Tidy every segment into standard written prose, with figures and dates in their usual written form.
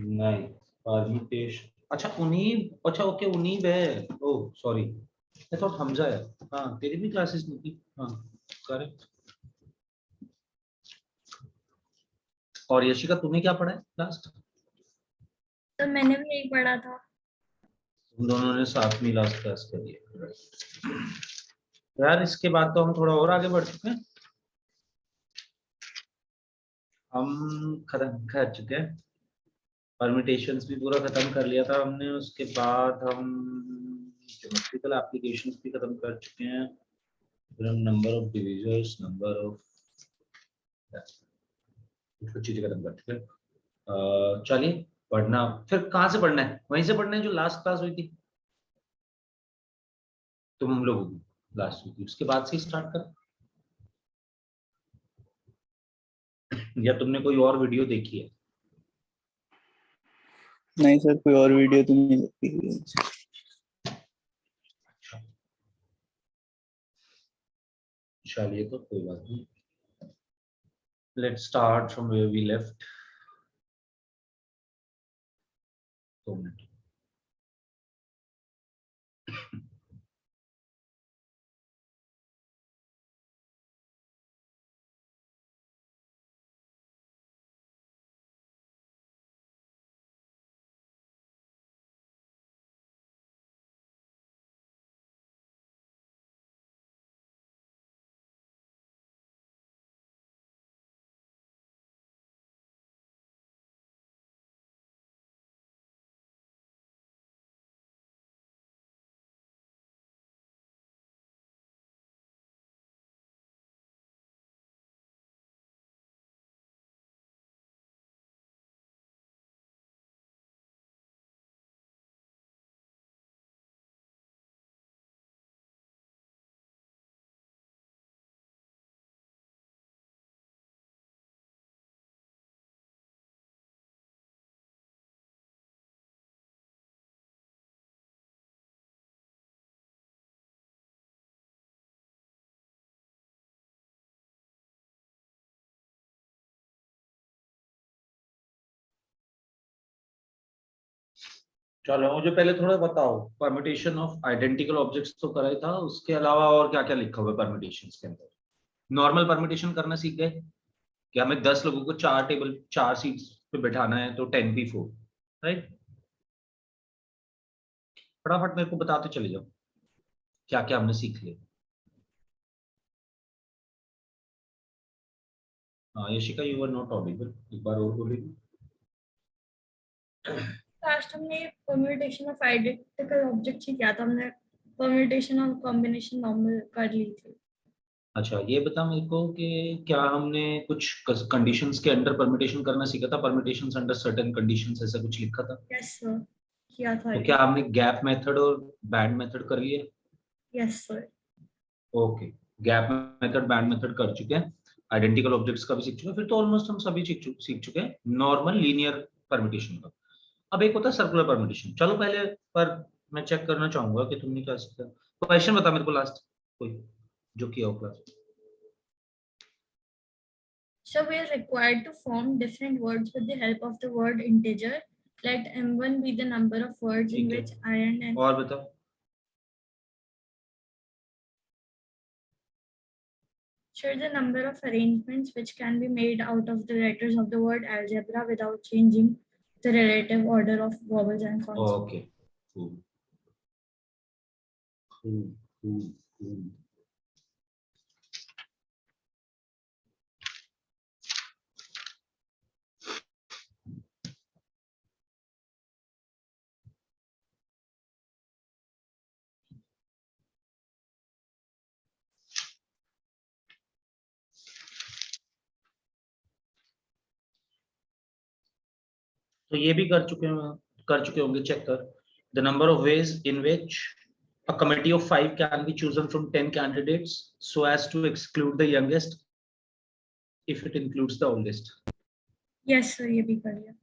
नहीं, परम्यूटेशन, अच्छा उनीब, अच्छा ओके उनीब है, oh sorry, I thought Hamza है। हाँ तेरी भी क्लासेस नहीं थी, हाँ करेक्ट। और यशिका तूने क्या पढ़ा है लास्ट? तो मैंने भी यही पढ़ा था। तुम दोनों ने साथ में लास्ट क्लास कर लिया यार। इसके बाद तो हम थोड़ा और आगे बढ़ चुके हैं, हम खत्म कर चुके हैं, परमिटेशंस भी पूरा खत्म कर लिया था हमने। उसके बाद हम ज्योमेट्रिकल एप्लीकेशंस भी खत्म कर चुके हैं, फिर हम number of divisors, number of कुछ चीजें खत्म कर चुके हैं। चलिए पढ़ना, फिर कहाँ से पढ़ना है? वहीं से पढ़ना है जो लास्ट क्लास हुई थी तुम लोगों की, लास्ट हुई थी उसके बाद से स्टार्ट कर, या तुमने कोई और वीडियो देखी है? नहीं सर, कोई और वीडियो तो नहीं देखी हुई है। चलिए तो कोई बात नहीं, let's start from where we left. 2 minute. चलो मुझे पहले थोड़ा बताओ, परम्यूटेशन ऑफ आइडेंटिकल ऑब्जेक्ट्स तो करा ही था, उसके अलावा और क्या क्या लिखा हुआ है परम्यूटेशंस के अंदर? नॉर्मल परम्यूटेशन करना सीख गए कि हमें 10 लोगों को 4 सीट्स पे बैठाना है तो 10p4, राइट? फटाफट मेरे को बताते चले जाओ क्या क्या हमने सीख लिया। हाँ Yashika, you are not audible, एक बार और बोलेगी। लास्ट हमने परम्यूटेशन ऑफ आइडेंटिकल ऑब्जेक्ट ही किया था, हमने परम्यूटेशन और कॉम्बिनेशन नॉर्मल कर ली थी। अच्छा ये बता मेरे को कि क्या हमने कुछ कंडीशंस के अंडर परम्यूटेशन करना सीखा था? परम्यूटेशंस अंडर सर्टेन कंडीशंस ऐसा कुछ लिखा था? यस सर, किया था तो ये। क्या हमने गैप मेथड और बैंड मेथड कर लिए? Yes sir. Okay, gap method band method कर चुके हैं, आइडेंटिकल ऑब्जेक्ट्स का भी सीख चुके हैं, फिर तो ऑलमोस्ट हम सभी सीख चुके हैं नॉर्मल लीनियर परम्यूटेशन का। अब एक होता है सर्कुलर परम्यूटेशन। चलो पहले पर मैं चेक करना चाहूंगा कि तुमने क्या सीखा। क्वेश्चन बता मेरे को लास्ट कोई जो किया हो class. So we are required to form different words with the help of the word integer. Let m1 be the number of words in ठीक है, which I and n. और बताओ। Show the number of arrangements which can be made out of the letters of the word algebra without changing the relative order of vowels and consonants. Okay, cool, cool, cool, cool. तो ये भी कर चुके होंगे, check कर। The number of ways in which a committee of 5 can be chosen from 10 candidates so as to exclude the youngest if it includes the oldest. Yes sir, ये भी कर लिया।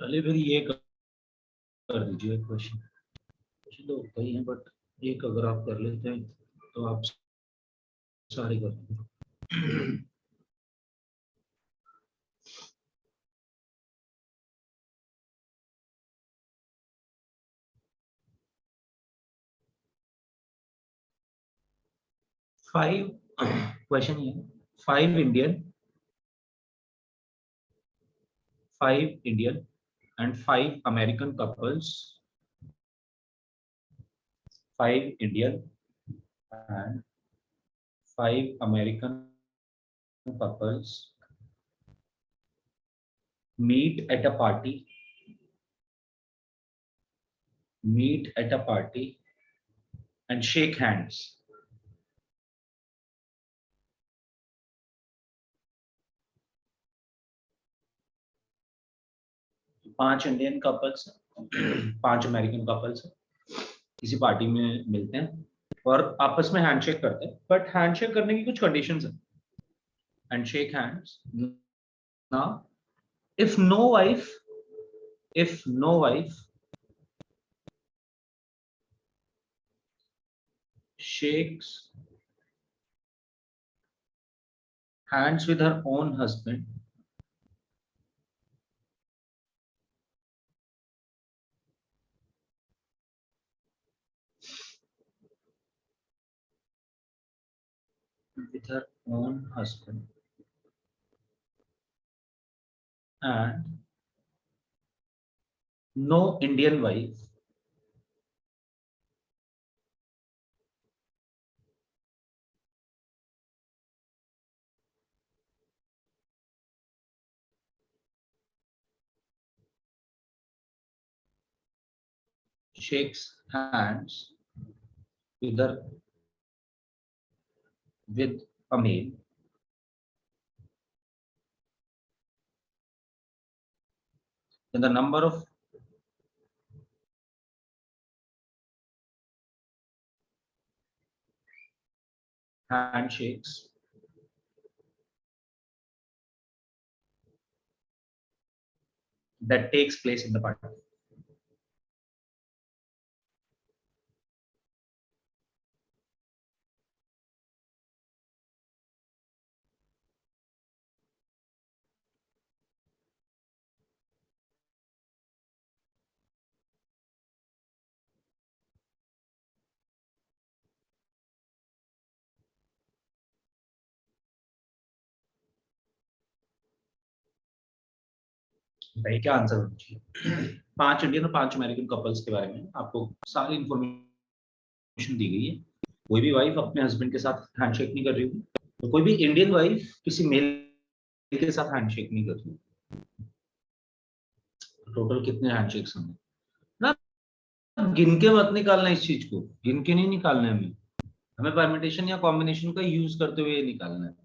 चलिए फिर ये कर दीजिए क्वेश्चन। क्वेश्चन तो कई हैं बट एक अगर आप कर लेते हैं तो आप सारे कर दीजिए। 5 question here. 5 Indian and 5 American couples. 5 Indian and 5 American couples meet at a party. Meet at a party and shake hands. पांच इंडियन कपल्स, 5 अमेरिकन कपल्स किसी पार्टी में मिलते हैं और आपस में हैंडशेक करते हैं, बट हैंडशेक करने की कुछ कंडीशंस हैं। And shake hands now if no wife shakes hands with her own husband, and no Indian wife shakes hands with a male, then the number of handshakes that takes place in the party. भाई क्या answer होना चाहिए? 5 Indian और 5 American couples के बारे में आपको सारी इंफॉर्मेशन दी गई है। कोई भी वाइफ अपने हस्बैंड के साथ हैंडशेक नहीं कर रही होगी, तो कोई भी इंडियन वाइफ किसी मेल के साथ हैंडशेक नहीं कर रही। टोटल कितने हैंडशेक्स होंगे ना, गिन के मत निकालना, इस चीज को गिन के नहीं निकालना है, हमें परम्यूटेशन या कॉम्बिनेशन का यूज करते हुए निकालना है।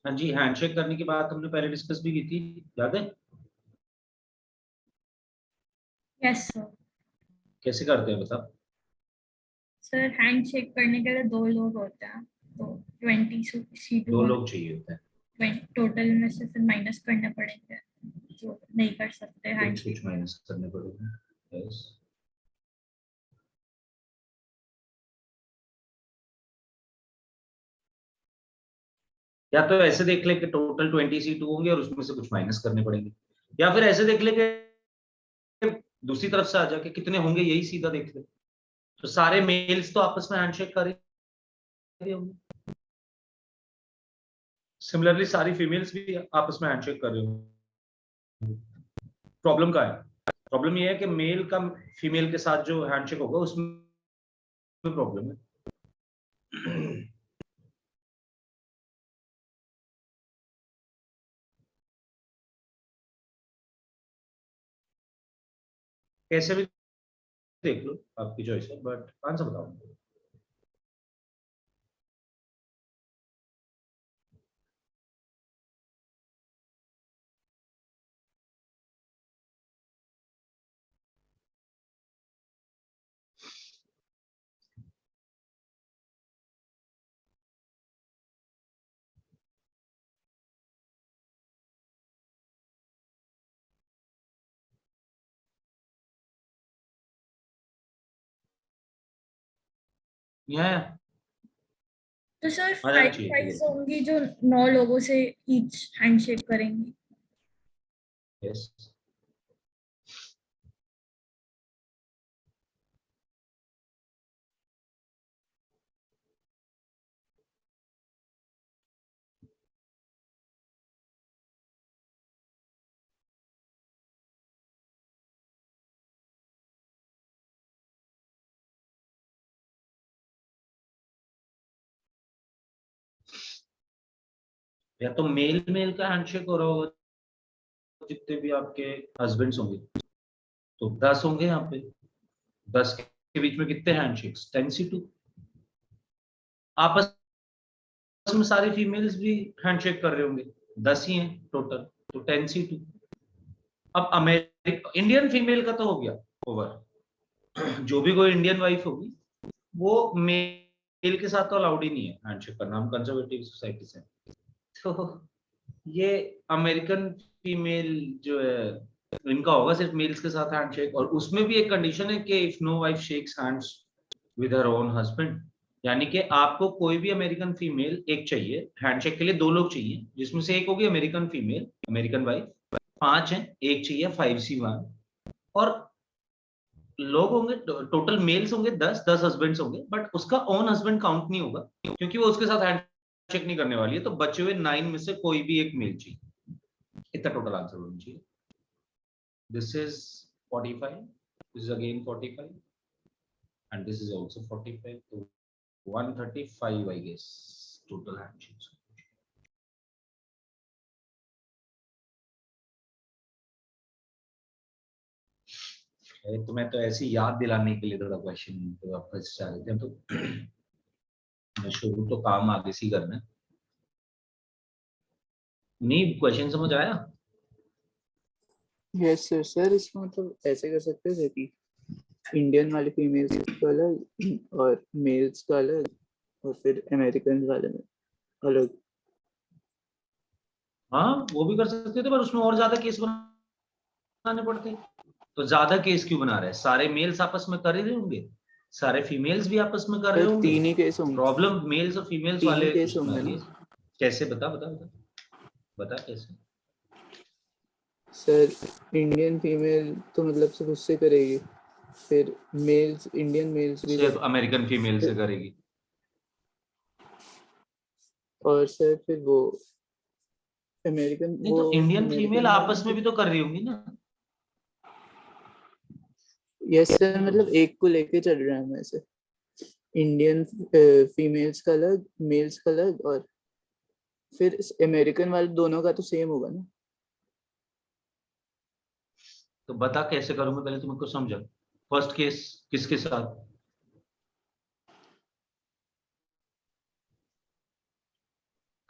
हाँ जी, हैंडशेक करने की बात हमने पहले डिस्कस भी की थी, याद है? Yes sir. कैसे करते हैं बता? सर हैंड शेक करने के लिए 2 लोग होते हैं, तो 20 C2 2 लोग चाहिए होते हैं, टोटल में से फिर माइनस करने पड़ेंगे, जो नहीं कर सकते हैंड शेक। कुछ माइनस करने पड़ेंगे। यस, या तो ऐसे देख ले कि टोटल 20C2 होंगे और उसमें से कुछ माइनस करने पड़ेंगे, या फिर ऐसे देख ले कि दूसरी तरफ से आ जाके कितने होंगे यही सीधा देख ले। तो सारे मेल्स तो आपस में हैंडशेक कर रहे होंगे, सिमिलरली सारी फीमेल्स भी आपस में हैंडशेक कर रहे होंगे। प्रॉब्लम क्या है? प्रॉब्लम ये है कि मेल का फीमेल के साथ जो हैंडशेक होगा उसमें प्रॉब्लम है। कैसे भी देख लो, आपकी चॉइस है, बट आंसर बताओ। यहाँ तो सर आ जाना 5 चाहिए थी। फाइल्स होंगी जो 9 लोगों से ईच हैंडशेक करेंगे। यस, या तो मेल मेल का हैंडशेक हो रहा होगा, जितने भी आपके हस्बैंड्स होंगे तो 10 होंगे यहाँ पे। 10 के बीच में कितने हैंडशेक्स? 10C2। आपस में सारी फीमेल्स भी हैंडशेक कर रहे होंगे, 10 ही हैं टोटल, तो 10C2। अब अमेरिका इंडियन फीमेल का तो हो गया ओवर। जो भी कोई इंडियन वाइफ होगी वो मेल के साथ तो अलाउड ही नहीं है हैंडशेक करना, हम कंजर्वेटिव सोसाइटी से। तो ये अमेरिकन फीमेल जो है इनका होगा सिर्फ मेल्स के साथ हैंडशेक, और उसमें भी एक कंडीशन है कि if no wife shakes hands with her own husband, यानी कि आपको कोई भी अमेरिकन फीमेल एक चाहिए हैंडशेक के लिए, 2 लोग चाहिए जिसमें से एक होगी अमेरिकन फीमेल अमेरिकन वाइफ, 5 है, एक चाहिए 5C1, और लोग होंगे टोटल मेल्स होंगे 10 हस्बैंड्स होंगे, बट उसका ओन हस्बैंड काउंट नहीं होगा क्योंकि वो उसके साथ हैंडशेक नहीं करने वाली है, तो बचे हुए 9 में से कोई भी एक मेल चाहिए। इतना टोटल आंसर होना चाहिए। This is 45, this is again 45, and this is also 45, so 135 I guess total handshakes. तो मैं तो ऐसी याद दिलाने के लिए थोड़ा क्वेश्चन तो वापस जा रहे थे, तो मैं शुरू तो काम आगे से ही करना है। नहीं, क्वेश्चन समझ आया? Yes sir. सर इसमें मतलब ऐसे कर सकते थे कि इंडियन वाले फीमेल्स का अलग और मेल्स का अलग और फिर अमेरिकन वाले में अलग। हाँ, वो भी कर सकते थे, पर उसमें और ज्यादा केस बनाने पड़ते। तो ज्यादा केस क्यों बना रहे हैं? सारे मेल्स आपस में कर ही रहे होंगे, सारे फीमेल्स भी आपस में कर रहे सर होंगे। 3 ही केस होंगे। प्रॉब्लम मेल्स और फीमेल्स 3 ही वाले केस उसमें आ होंगे रही ना है। कैसे? बता बता बता बता कैसे? सर। इंडियन फीमेल तो मतलब सिर्फ उससे करेगी, फिर मेल्स इंडियन मेल्स भी सिर्फ करेंगे, अमेरिकन फीमेल से करेगी। और सर फिर वो अमेरिकन नहीं, वो तो इंडियन फीमेल अमेरिकन आपस में वाले। भी तो कर रही होंगी ना। यस सर, मतलब एक को लेके चल रहा है वैसे। इंडियन फीमेल्स का अलग, मेल्स का अलग, और फिर अमेरिकन वाले दोनों का तो सेम होगा ना। तो बता कैसे करूं मैं, पहले तुमको समझा। फर्स्ट केस किसके साथ?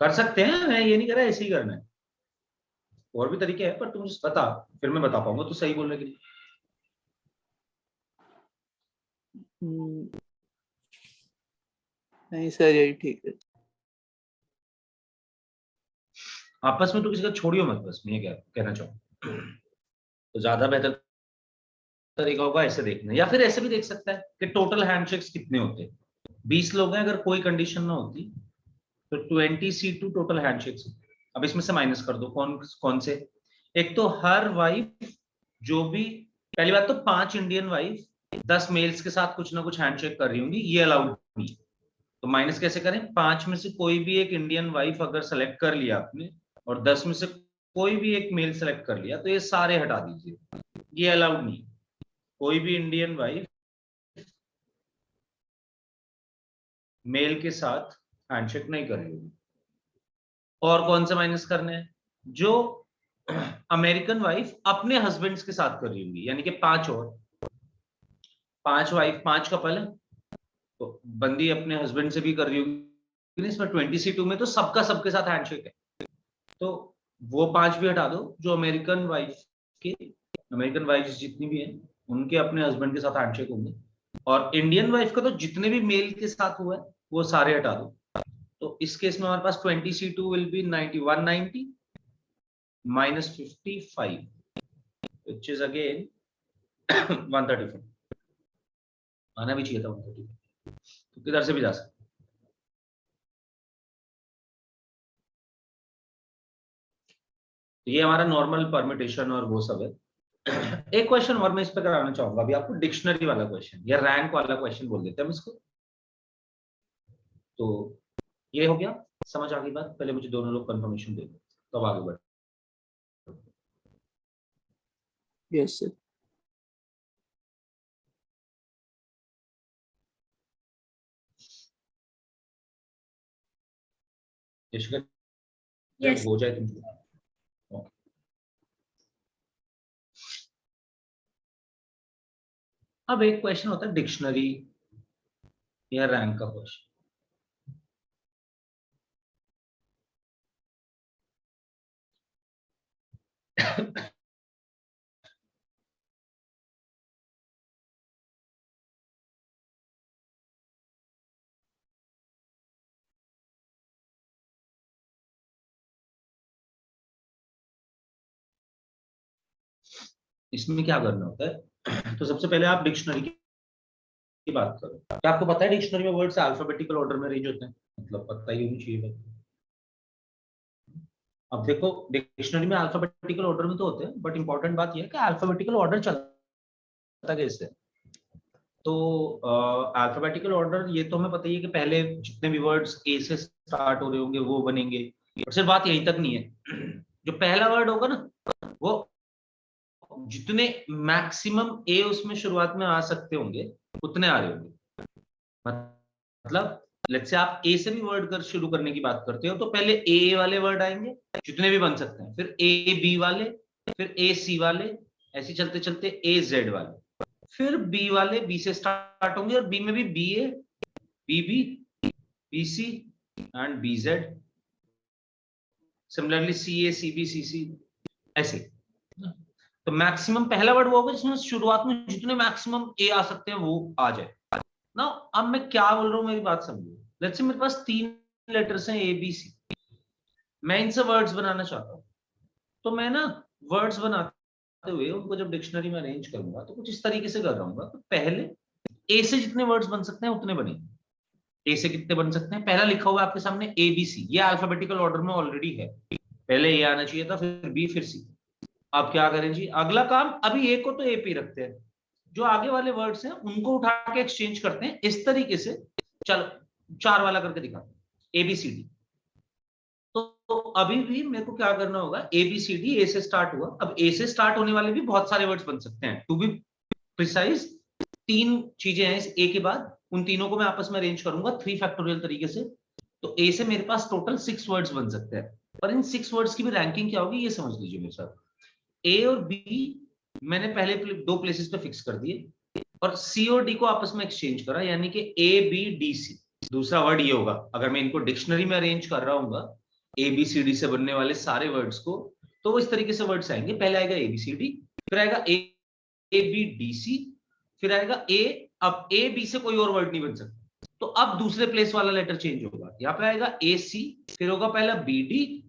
कर सकते हैं, मैं ये नहीं कह रहा ऐसे ही करना है, और भी तरीके हैं, पर तुम मुझे बता, फिर मैं बता पाऊंगा तो सही बोलने के लिए। नहीं सर, यही ठीक है। आपस में तो किसी का छोड़ियो मत, बस मैं ये कहना चाहूँ। तो ज्यादा बेहतर तरीका होगा ऐसे देखना, या फिर ऐसे भी देख सकता है कि टोटल हैंडशेक्स कितने होते हैं। 20 लोग हैं, अगर कोई कंडीशन ना होती तो 20C2 टोटल हैंडशेक्स। अब इसमें से माइनस कर दो कौन कौन से। एक तो हर वाइफ जो भी, पहली बात तो 5 इंडियन वाइफ 10 मेल्स के साथ कुछ ना कुछ हैंडशेक कर रही होंगी, ये अलाउड नहीं है। तो माइनस कैसे करें, 5 में से कोई भी एक इंडियन वाइफ अगर सेलेक्ट कर लिया आपने और 10 में से कोई भी एक मेल सेलेक्ट कर लिया, तो ये सारे हटा दीजिए, ये अलाउड नहीं। कोई भी इंडियन वाइफ मेल के साथ हैंडशेक नहीं कर रही होगी। और कौन से माइनस करने हैं, जो अमेरिकन वाइफ अपने हस्बैंड्स के साथ कर रही होगी, यानी कि 5 और 5 वाइफ 5 कपल है, तो बंदी अपने हस्बैंड से भी कर रही होगी। इसमें 20C2 में तो सबका सबके साथ हैंडशेक है, तो वो 5 भी हटा दो। जो अमेरिकन वाइफ जितनी भी हैं उनके अपने हस्बैंड के साथ हैंडशेक होंगे, और इंडियन वाइफ का तो जितने भी मेल के साथ हुआ है वो सारे हटा दो। तो इस केस में हमारे पास 20C2 will be 190 minus 55 which is again 134। आना भी चाहिए था 134, तो किधर से भी जा सकते। तो ये हमारा नॉर्मल परमिटेशन और वो सब है। एक क्वेश्चन और मैं इस पे कराना चाहूंगा अभी आपको, डिक्शनरी वाला क्वेश्चन या रैंक वाला क्वेश्चन बोल देते हैं हम इसको। तो ये हो गया, समझ आ गई बात। पहले मुझे दोनों लोग कंफर्मेशन दे दो तब आगे बढ़। Yes sir. Yes. हो जाए तुमको। अब एक क्वेश्चन होता है डिक्शनरी या रैंक का क्वेश्चन। इसमें क्या करना होता है, तो सबसे पहले आप डिक्शनरी की बात करो। क्या आपको पता है डिक्शनरी में वर्ड्स अल्फाबेटिकल ऑर्डर में अरेंज होते हैं, मतलब पता ही होनी चाहिए बात। अब देखो डिक्शनरी में अल्फाबेटिकल ऑर्डर में तो होते हैं, बट इंपॉर्टेंट बात यह है कि अल्फाबेटिकल ऑर्डर चलता कैसे है। तो अल्फाबेटिकल ऑर्डर ये तो हमें पता ही है कि पहले जितने भी वर्ड्स ए से स्टार्ट हो रहे होंगे वो बनेंगे। और सिर्फ बात यहीं तक नहीं है, जो पहला वर्ड होगा ना वो जितने मैक्सिमम ए उसमें शुरुआत में आ सकते होंगे उतने आ रहे होंगे। मतलब लेट्स से आप ए से भी वर्ड कर शुरू करने की बात करते हो, तो पहले ए वाले वर्ड आएंगे जितने भी बन सकते हैं, फिर ए बी वाले, फिर ए सी वाले, ऐसे चलते चलते ए जेड वाले, फिर बी वाले बी से स्टार्ट होंगे, और बी में भी B A B B B C and B Z, similarly C A C B C C, ऐसे। तो मैक्सिमम पहला वर्ड वो होगा जिसमें शुरुआत में जितने मैक्सिमम ए आ सकते हैं वो आ जाए ना। अब मैं क्या बोल रहा हूं मेरी बात समझो। लेट्स से मेरे पास 3 लेटर्स हैं ए बी सी, मैं इनसे वर्ड्स बनाना चाहता हूं। तो मैं ना वर्ड्स बनाते हुए उनको जब डिक्शनरी में अरेंज करूंगा तो कुछ इस तरीके से कर रहा हूँ। तो पहले ए से जितने वर्ड्स बन सकते हैं उतने बनेंगे। ए से कितने बन सकते हैं, पहला लिखा हुआ है आपके सामने ए बी सी, ये अल्फाबेटिकल ऑर्डर में ऑलरेडी है। पहले ए आना चाहिए था, फिर बी, फिर सी। अब क्या करें जी, अगला काम, अभी ए को तो ए पे रखते हैं, जो आगे वाले वर्ड्स हैं उनको उठा के एक्सचेंज करते हैं इस तरीके से। चलो 4 वाला करके दिखाते हैं, ए बी सी डी। तो अभी भी मेरे को क्या करना होगा, ए बी सी डी, ए से स्टार्ट हुआ। अब ए से स्टार्ट होने वाले भी बहुत सारे वर्ड्स बन सकते हैं, टू बी प्रिसाइज 3 चीजें हैं इस ए के बाद, उन तीनों को मैं आपस में अरेंज करूंगा 3 फैक्टोरियल तरीके से। तो ए से मेरे पास टोटल 6 वर्ड्स बन सकते हैं, पर इन 6 वर्ड्स की भी रैंकिंग क्या होगी ये समझ लीजिए मेरे साथ। ए और बी मैंने पहले 2 प्लेसेस पे फिक्स कर दिए, और सी और डी को आपस में एक्सचेंज करा, यानी कि ए बी डी सी। दूसरा वर्ड ये होगा, अगर मैं इनको डिक्शनरी में अरेंज कर रहा हूँ ए बी सी डी से बनने वाले सारे वर्ड्स को, तो वो इस तरीके से वर्ड्स आएंगे। पहले आएगा ए बी सी डी, फिर आएगा ए बी डी सी, फिर आएगा ए। अब ए बी से कोई और वर्ड नहीं बन सकता, तो अब दूसरे प्लेस वाला लेटर चेंज होगा, यहाँ पे आएगा ए सी, फिर होगा पहला बी डी,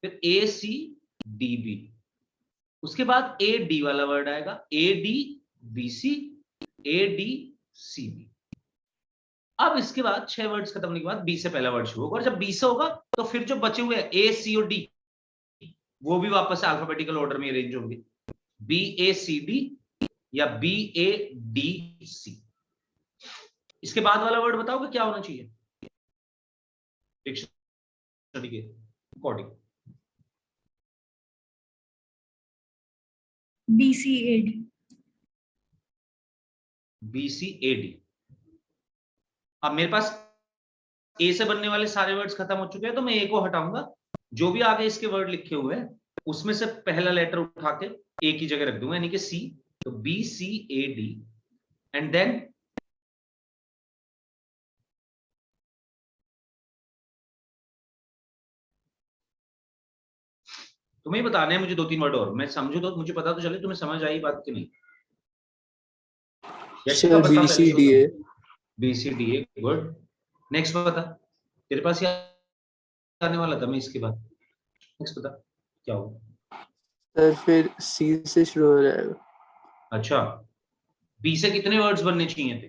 फिर ए सी डी बी। उसके बाद ए डी वाला वर्ड आएगा, A D B C, A D C B. अब इसके बाद 6 वर्ड्स खत्म होने के बाद बी से पहला वर्ड शुरू होगा, और जब बी से होगा तो फिर जो बचे हुए ए सी और डी वो भी वापस से अल्फाबेटिकल ऑर्डर में अरेंज होंगे, बी ए सी डी या बी ए डी सी। इसके बाद वाला वर्ड बताओगे क्या होना चाहिए डिक्शनरी के according? BCAD. B C A D. अब मेरे पास ए से बनने वाले सारे वर्ड्स खत्म हो चुके हैं, तो मैं ए को हटाऊंगा, जो भी आगे इसके वर्ड लिखे हुए हैं उसमें से पहला लेटर उठा के ए की जगह रख दूंगा, यानी कि सी। तो B C A D and then तुम्हें बताने हैं मुझे 2-3 वर्ड और, मैं समझू तो मुझे पता तो चले तुम्हें समझ आई बात कि नहीं। यशिका सर बता बी पहले C D A. B C D A, good. Next बता, तेरे पास याद आने वाला था मैं इसके बाद। नेक्स्ट बता क्या होगा। सर फिर सी से शुरू हो जाएगा। अच्छा, बी से कितने वर्ड्स बनने चाहिए थे?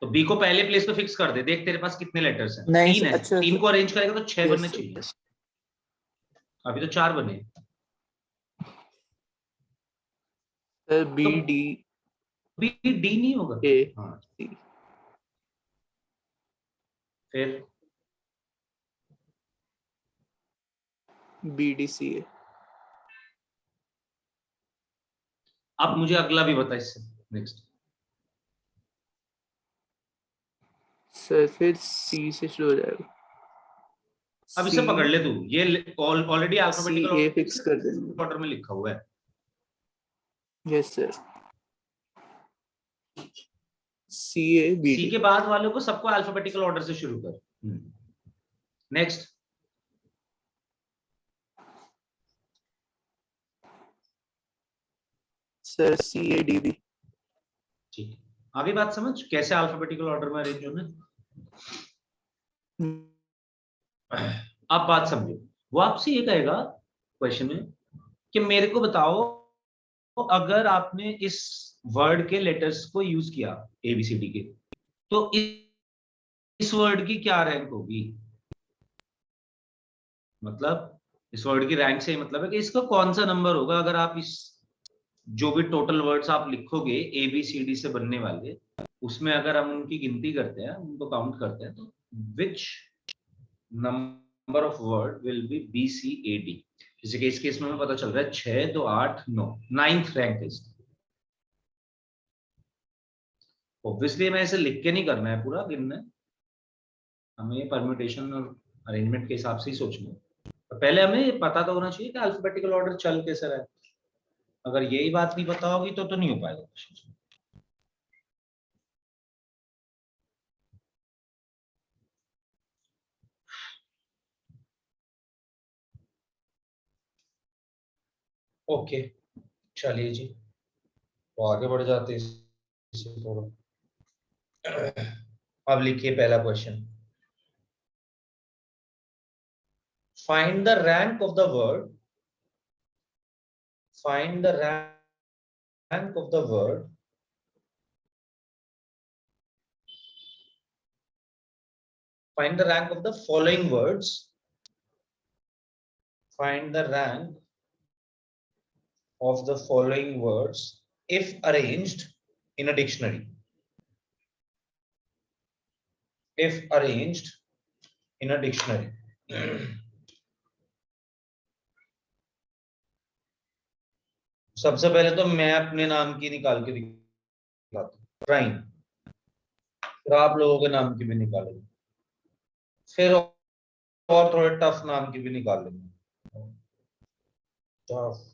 तो बी को पहले प्लेस पे फिक्स कर दे, देख तेरे पास कितने लेटर्स हैं, नहीं 3 है। अच्छा 3 को अरेंज करेगा तो 6 बनने यस चाहिए, सर। अभी तो 4 बने। सर बी तो डी बी डी नहीं होगा। ए हाँ, सी। फिर बी डी सी ए। अब मुझे अगला भी बता इससे नेक्स्ट। सर फिर सी से शुरू हो जाएगा। अब इसे पकड़ ले तू, ये already C alphabetically fix कर देंगे। ऑर्डर में लिखा हुआ है। Yes sir. C A B C D. के बाद वालों को सबको अल्फाबेटिकल ऑर्डर से शुरू कर। Next. Sir C A D B. ठीक है, आगे बात समझ कैसे अल्फाबेटिकल ऑर्डर में अरेंज होना है। अब बात समझो, वो आपसे ये कहेगा क्वेश्चन में कि मेरे को बताओ, अगर आपने इस वर्ड के लेटर्स को यूज किया एबीसीडी के, तो इस वर्ड की क्या रैंक होगी। मतलब इस वर्ड की रैंक से मतलब है कि इसका कौन सा नंबर होगा अगर आप इस जो भी टोटल वर्ड्स आप लिखोगे एबीसीडी से बनने वाले, उसमें अगर हम उनकी गिनती करते हैं, उनको काउंट करते हैं, तो which number of word will be BCAD। जैसे कि इस केस में हमें पता चल रहा है 6, 2, 8, 9, 9th रैंक है इसका। ऑब्वियसली हमें ऐसे लिख के नहीं करना है पूरा गिनना है, हमें परम्यूटेशन और अरेंजमेंट के हिसाब से ही सोचना है। तो पहले हमें पता तो होना चाहिए कि अल्फाबेटिकल ऑर्डर चल कैसे रहा है। अगर यही बात नहीं पता होगी तो नहीं हो पाएगा। ओके, चलिए जी, तो आगे बढ़ जाते हैं इससे थोड़ा। अब लिखिए पहला question. Find the rank of the word, find the rank of the word find the rank of the following words, find the rank of the following words if arranged in a dictionary, if arranged in a dictionary। सबसे पहले तो मैं अपने नाम की निकाल के दिखाता हूं, ट्राइन, फिर आप लोगों के नाम की भी निकालेंगे, फिर और थोड़े टफ नाम की भी निकाल लेंगे। टफ,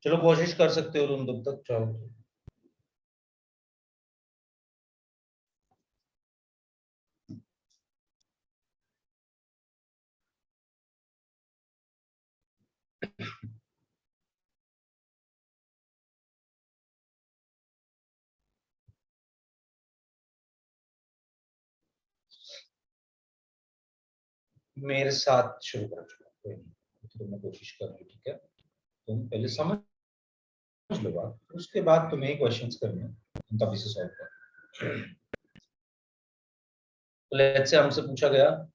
चलो कोशिश कर सकते हो तुम तब तक, चाहो तो। मेरे साथ शुरू कर चुका, कोई नहीं, तो मैं कोशिश कर रही, ठीक है, तुम पहले समझ लो बात, उसके बाद तुम्हें क्वेश्चंस करने हैं, तभी से सॉल्व कर। तो लेट्स से हमसे पूछा गया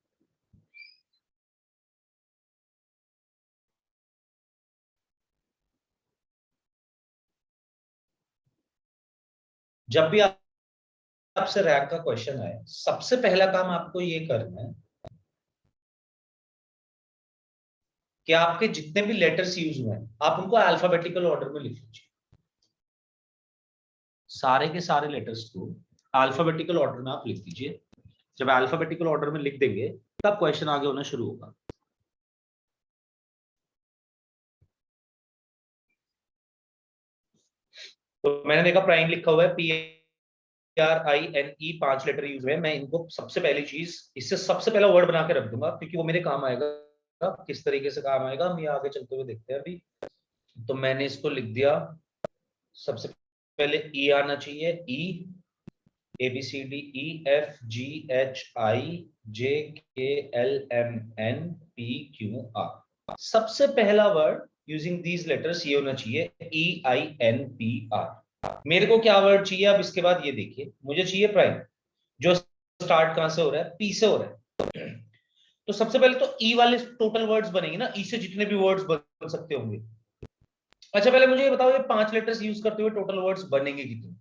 जब भी आपसे रैंक का क्वेश्चन आए, सबसे पहला काम आपको ये करना है कि आपके जितने भी लेटर्स यूज हुए हैं आप उनको अल्फाबेटिकल ऑर्डर में लिख लीजिए, सारे के सारे लेटर्स को अल्फाबेटिकल ऑर्डर में आप लिख दीजिए। जब अल्फाबेटिकल ऑर्डर में लिख देंगे तब क्वेश्चन आगे होना शुरू होगा। तो मैंने देखा प्राइम लिखा हुआ है, PRINE 5 लेटर यूज हुए, मैं इनको सबसे पहली चीज, इससे सबसे पहला वर्ड बना के रख दूंगा क्योंकि वो मेरे काम आएगा। किस तरीके से काम आएगा हम ये आगे चलते हुए देखते हैं अभी। तो मैंने इसको लिख दिया, सबसे पहले ई आना चाहिए, ई, ABCDEFGHIJKLMNPQR। सबसे पहला वर्ड यूजिंग दीज लेटर्स ये होना चाहिए EINPR। मेरे को क्या वर्ड चाहिए अब इसके बाद, ये देखिए, मुझे चाहिए प्राइम, जो स्टार्ट कहां से हो रहा है, पी से हो रहा है। तो सबसे पहले तो ई वाले टोटल वर्ड्स बनेंगे ना, ई से जितने भी वर्ड्स बन सकते होंगे। अच्छा पहले मुझे ये बताओ, ये 5 लेटर्स यूज करते हुए टोटल वर्ड्स बनेंगे कितने?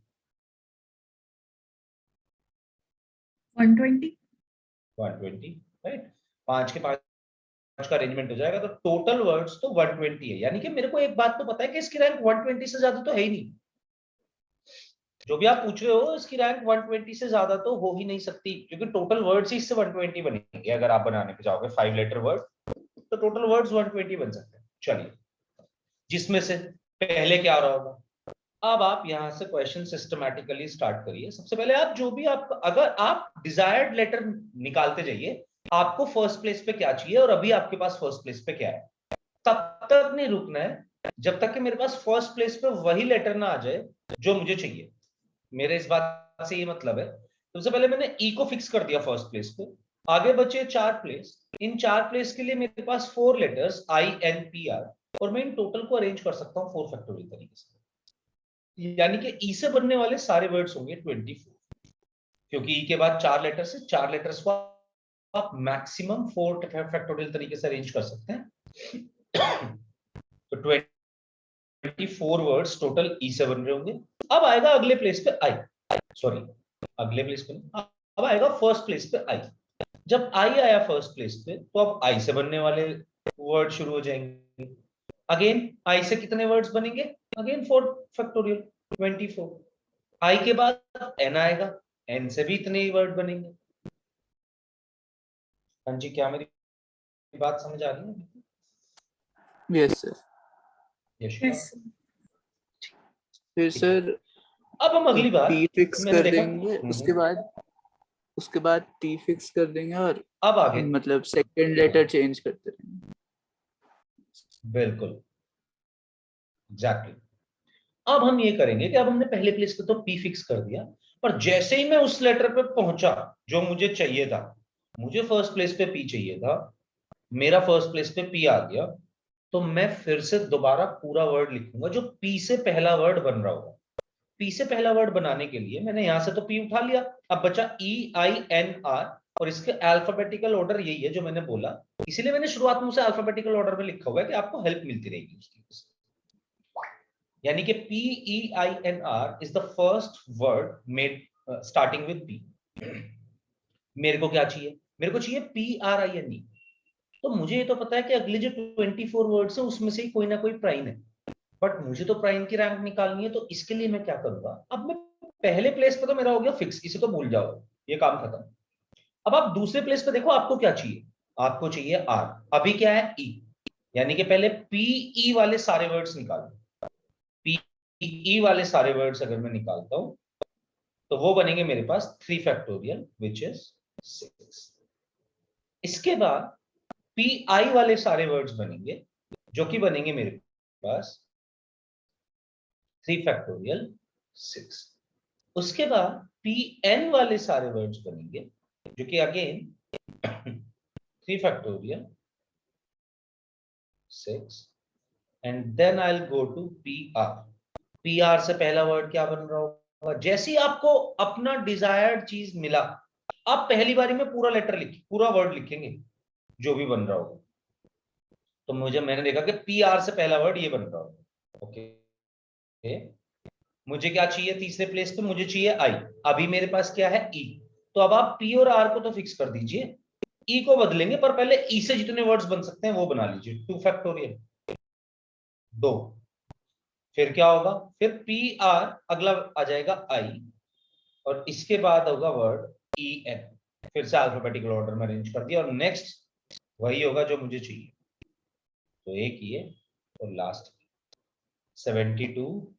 120। 120, राइट। 5 के 5 का अरेंजमेंट हो जाएगा, तो टोटल वर्ड्स तो 120 है। यानी कि मेरे को एक बात तो पता है कि इसकी रैंक 120 से ज्यादा तो है ही नहीं। जो भी आप पूछ रहे हो इसकी रैंक 120 से ज्यादा तो हो ही नहीं सकती, क्योंकि टोटल वर्ड्स ही इससे 120 बनेंगे। अगर आप बनाने पे जाओगे 5 लेटर वर्ड, तो टोटल वर्ड्स 120 बन सकते हैं। चलिए, जिसमें से पहले क्या आ रहा होगा, अब आप यहां से क्वेश्चन सिस्टमैटिकली स्टार्ट करिए। सबसे पहले आप जो भी आप, अगर आप डिजायर्ड लेटर निकालते जाइए, आपको फर्स्ट प्लेस पे क्या चाहिए और अभी आपके पास फर्स्ट प्लेस पे क्या है, तब तक नहीं रुकना है जब तक कि मेरे पास फर्स्ट प्लेस पे वही लेटर ना आ जाए जो मुझे चाहिए। मेरे इस बात से ये मतलब है, सबसे पहले मैंने ई को फिक्स कर दिया फर्स्ट प्लेस पे, आगे बचे 4 प्लेस। इन 4 प्लेस के लिए मेरे पास 4 लेटर्स INPR, और मैं इन टोटल को अरेंज कर सकता हूं 4 फैक्टोरियल तरीके से। यानी कि ई से बनने वाले सारे वर्ड्स होंगे 24, क्योंकि ई के बाद 4 लेटर्स है, 4 लेटर्स को आप मैक्सिमम 4 फैक्टोरियल तरीके से अरेंज कर सकते हैं। तो 24 वर्ड्स टोटल ई से बन रहे होंगे। अब आएगा अगले प्लेस पे आई, सॉरी अगले प्लेस पे, अब आएगा फर्स्ट प्लेस पे आई। जब आई आया फर्स्ट प्लेस पे, तो अब आई से बनने वाले वर्ड शुरू हो जाएंगे। अगेन आई से कितने वर्ड्स बनेंगे, अगेन 4 फैक्टोरियल 24। आई के बाद एन आएगा, एन से भी इतने ही वर्ड बनेंगे। हाँ जी, क्या मेरी बात समझ आ रही है? Yes sir. Yes. फिर सर अब हम अगली बार टी फिक्स मैंने कर देखा, देंगे, उसके बाद टी फिक्स कर देंगे और अब आगे मतलब सेकंड लेटर चेंज करते रहेंगे। बिल्कुल एग्जैक्टली। अब हम ये करेंगे कि अब हमने पहले प्लेस पे तो पी फिक्स कर दिया, पर जैसे ही मैं उस लेटर पे पहुंचा जो मुझे चाहिए था, मुझे फर्स्ट प्लेस पे पी चाहिए था, मेरा फर्स्ट प्लेस पे पी आ गया, तो मैं फिर से दोबारा पूरा वर्ड लिखूंगा जो पी से पहला वर्ड बन रहा होगा। पी से पहला वर्ड बनाने के लिए मैंने यहां से तो पी उठा लिया, अब बचा EINR, और इसके अल्फाबेटिकल ऑर्डर यही है जो मैंने बोला, इसीलिए मैंने शुरुआत में उसे अल्फाबेटिकल ऑर्डर में लिखा हुआ है कि आपको हेल्प मिलती रहेगी उसकी। यानी कि PEINR is the first word made starting with P. मेरे को क्या चाहिए, मेरे को चाहिए PRINE। तो मुझे ये तो पता है कि अगले जो 24 वर्ड्स है उसमें से ही कोई ना कोई प्राइम है, बट मुझे तो प्राइम की रैंक निकालनी है। तो इसके लिए मैं क्या करूंगा, अब मैं पहले प्लेस पे तो मेरा हो गया फिक्स, इसे तो भूल जाओ, ये काम खत्म। अब आप दूसरे प्लेस पे देखो, आपको क्या चाहिए, आपको चाहिए आर, अभी क्या है ई, यानी कि पहले PE वाले सारे वर्ड्स निकालो। PE वाले सारे वर्ड्स अगर मैं निकालता हूं तो वो बनेंगे मेरे पास 3 फैक्टोरियल विच इज 6। इसके बाद PI वाले सारे वर्ड्स बनेंगे जो कि बनेंगे मेरे पास 3 फैक्टोरियल 6। उसके बाद PN वाले सारे वर्ड्स बनेंगे जो कि again 3 factorial 6 and then I'll go to PR. PR से पहला वर्ड क्या बन रहा होगा? जैसे ही आपको अपना डिजायर्ड चीज मिला, आप पहली बारी में पूरा लेटर लिखिए, पूरा वर्ड लिखेंगे जो भी बन रहा होगा। तो मैंने देखा कि PR से पहला वर्ड ये बन रहा होगा। ओके, मुझे क्या चाहिए तीसरे प्लेस पे? मुझे चाहिए आई। अभी मेरे पास क्या है? ई। तो अब आप पी और आर को तो फिक्स कर दीजिए, ई को बदलेंगे, पर पहले ई से जितने वर्ड्स बन सकते हैं वो बना लीजिए। 2 फैक्टोरियल 2, फिर क्या होगा? फिर पी आर, अगला आ जाएगा आई, और इसके बाद होगा वर्ड ई एन। फिर से अल्फाबेटिकल ऑर्डर में अरेंज कर दिया, और नेक्स्ट वही होगा जो मुझे चाहिए। तो एक ये और लास्ट 72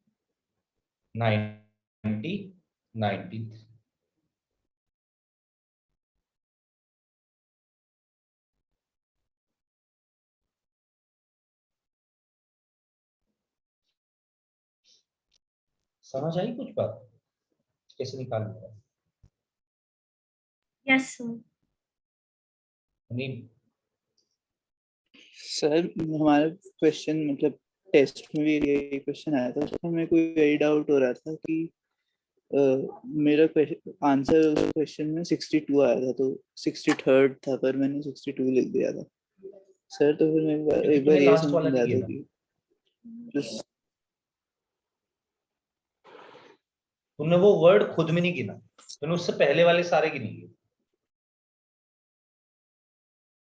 90 93। समझ आई कुछ बात? कैसे निकालना है? Yes, sir. नहीं, सर हमारा क्वेश्चन मतलब टेस्ट में भी यही क्वेश्चन आया था, तो मेरे को यही डाउट हो रहा था कि मेरा आंसर उस क्वेश्चन में 62 आया था, तो 63rd था, पर मैंने 62 लिख दिया था सर। तो फिर मैं एक बार तुमने ये लास्ट वाला समझ नहीं आया किया था ना? कि तुमने वो वर्ड खुद में नहीं गिना, तुमने उससे पहले वाले सारे गिने लिए।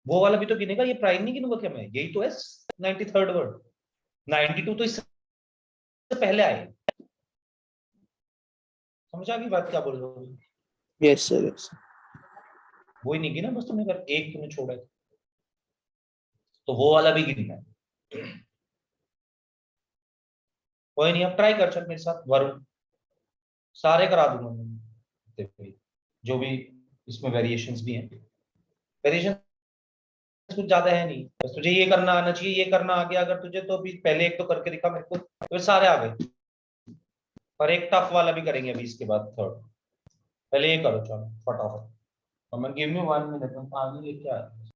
वो वाला भी तो गिनेगा, ये प्राइम नहीं गिनूंगा क्या मैं? यही तो है 93rd वर्ड। 92 तो इससे पहले आए। समझ आ गई बात क्या बोल रहा हूँ? Yes sir, yes. वो ही नहीं गिना, बस तुमने अगर एक तुमने छोड़ा है तो वो वाला भी गिनना है। कोई नहीं, अब ट्राई कर चल मेरे साथ वरुण, सारे करा दूंगा मैं, जो भी इसमें वेरिएशंस भी हैं। वेरिएशन कुछ ज्यादा है नहीं, बस तुझे ये करना आना चाहिए, ये करना आ गया अगर तुझे, तो अभी पहले एक तो करके दिखा मेरे को, तो सारे आ गए। पर एक टफ वाला भी करेंगे अभी इसके बाद, थर्ड। पहले ये करो चलो फटाफट, और मैं गिव मी 1 मिनट में आगे ये क्या है।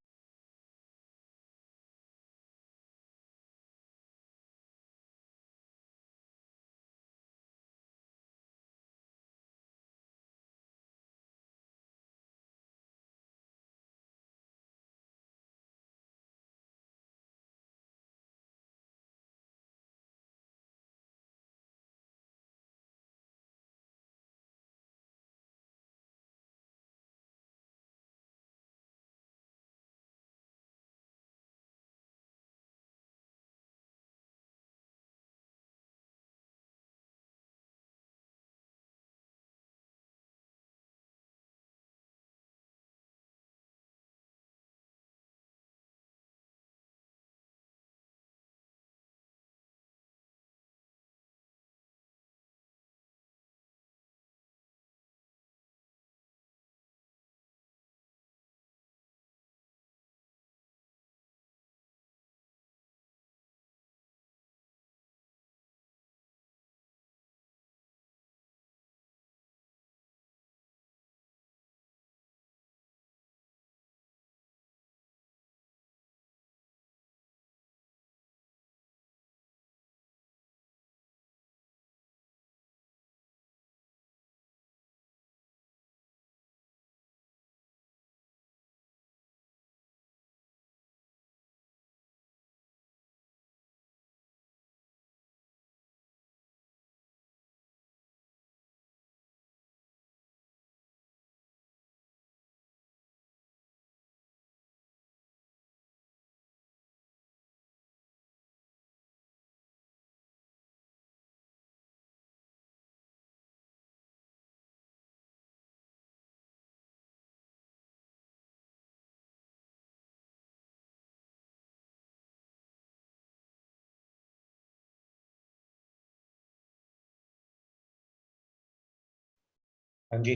हाँ जी,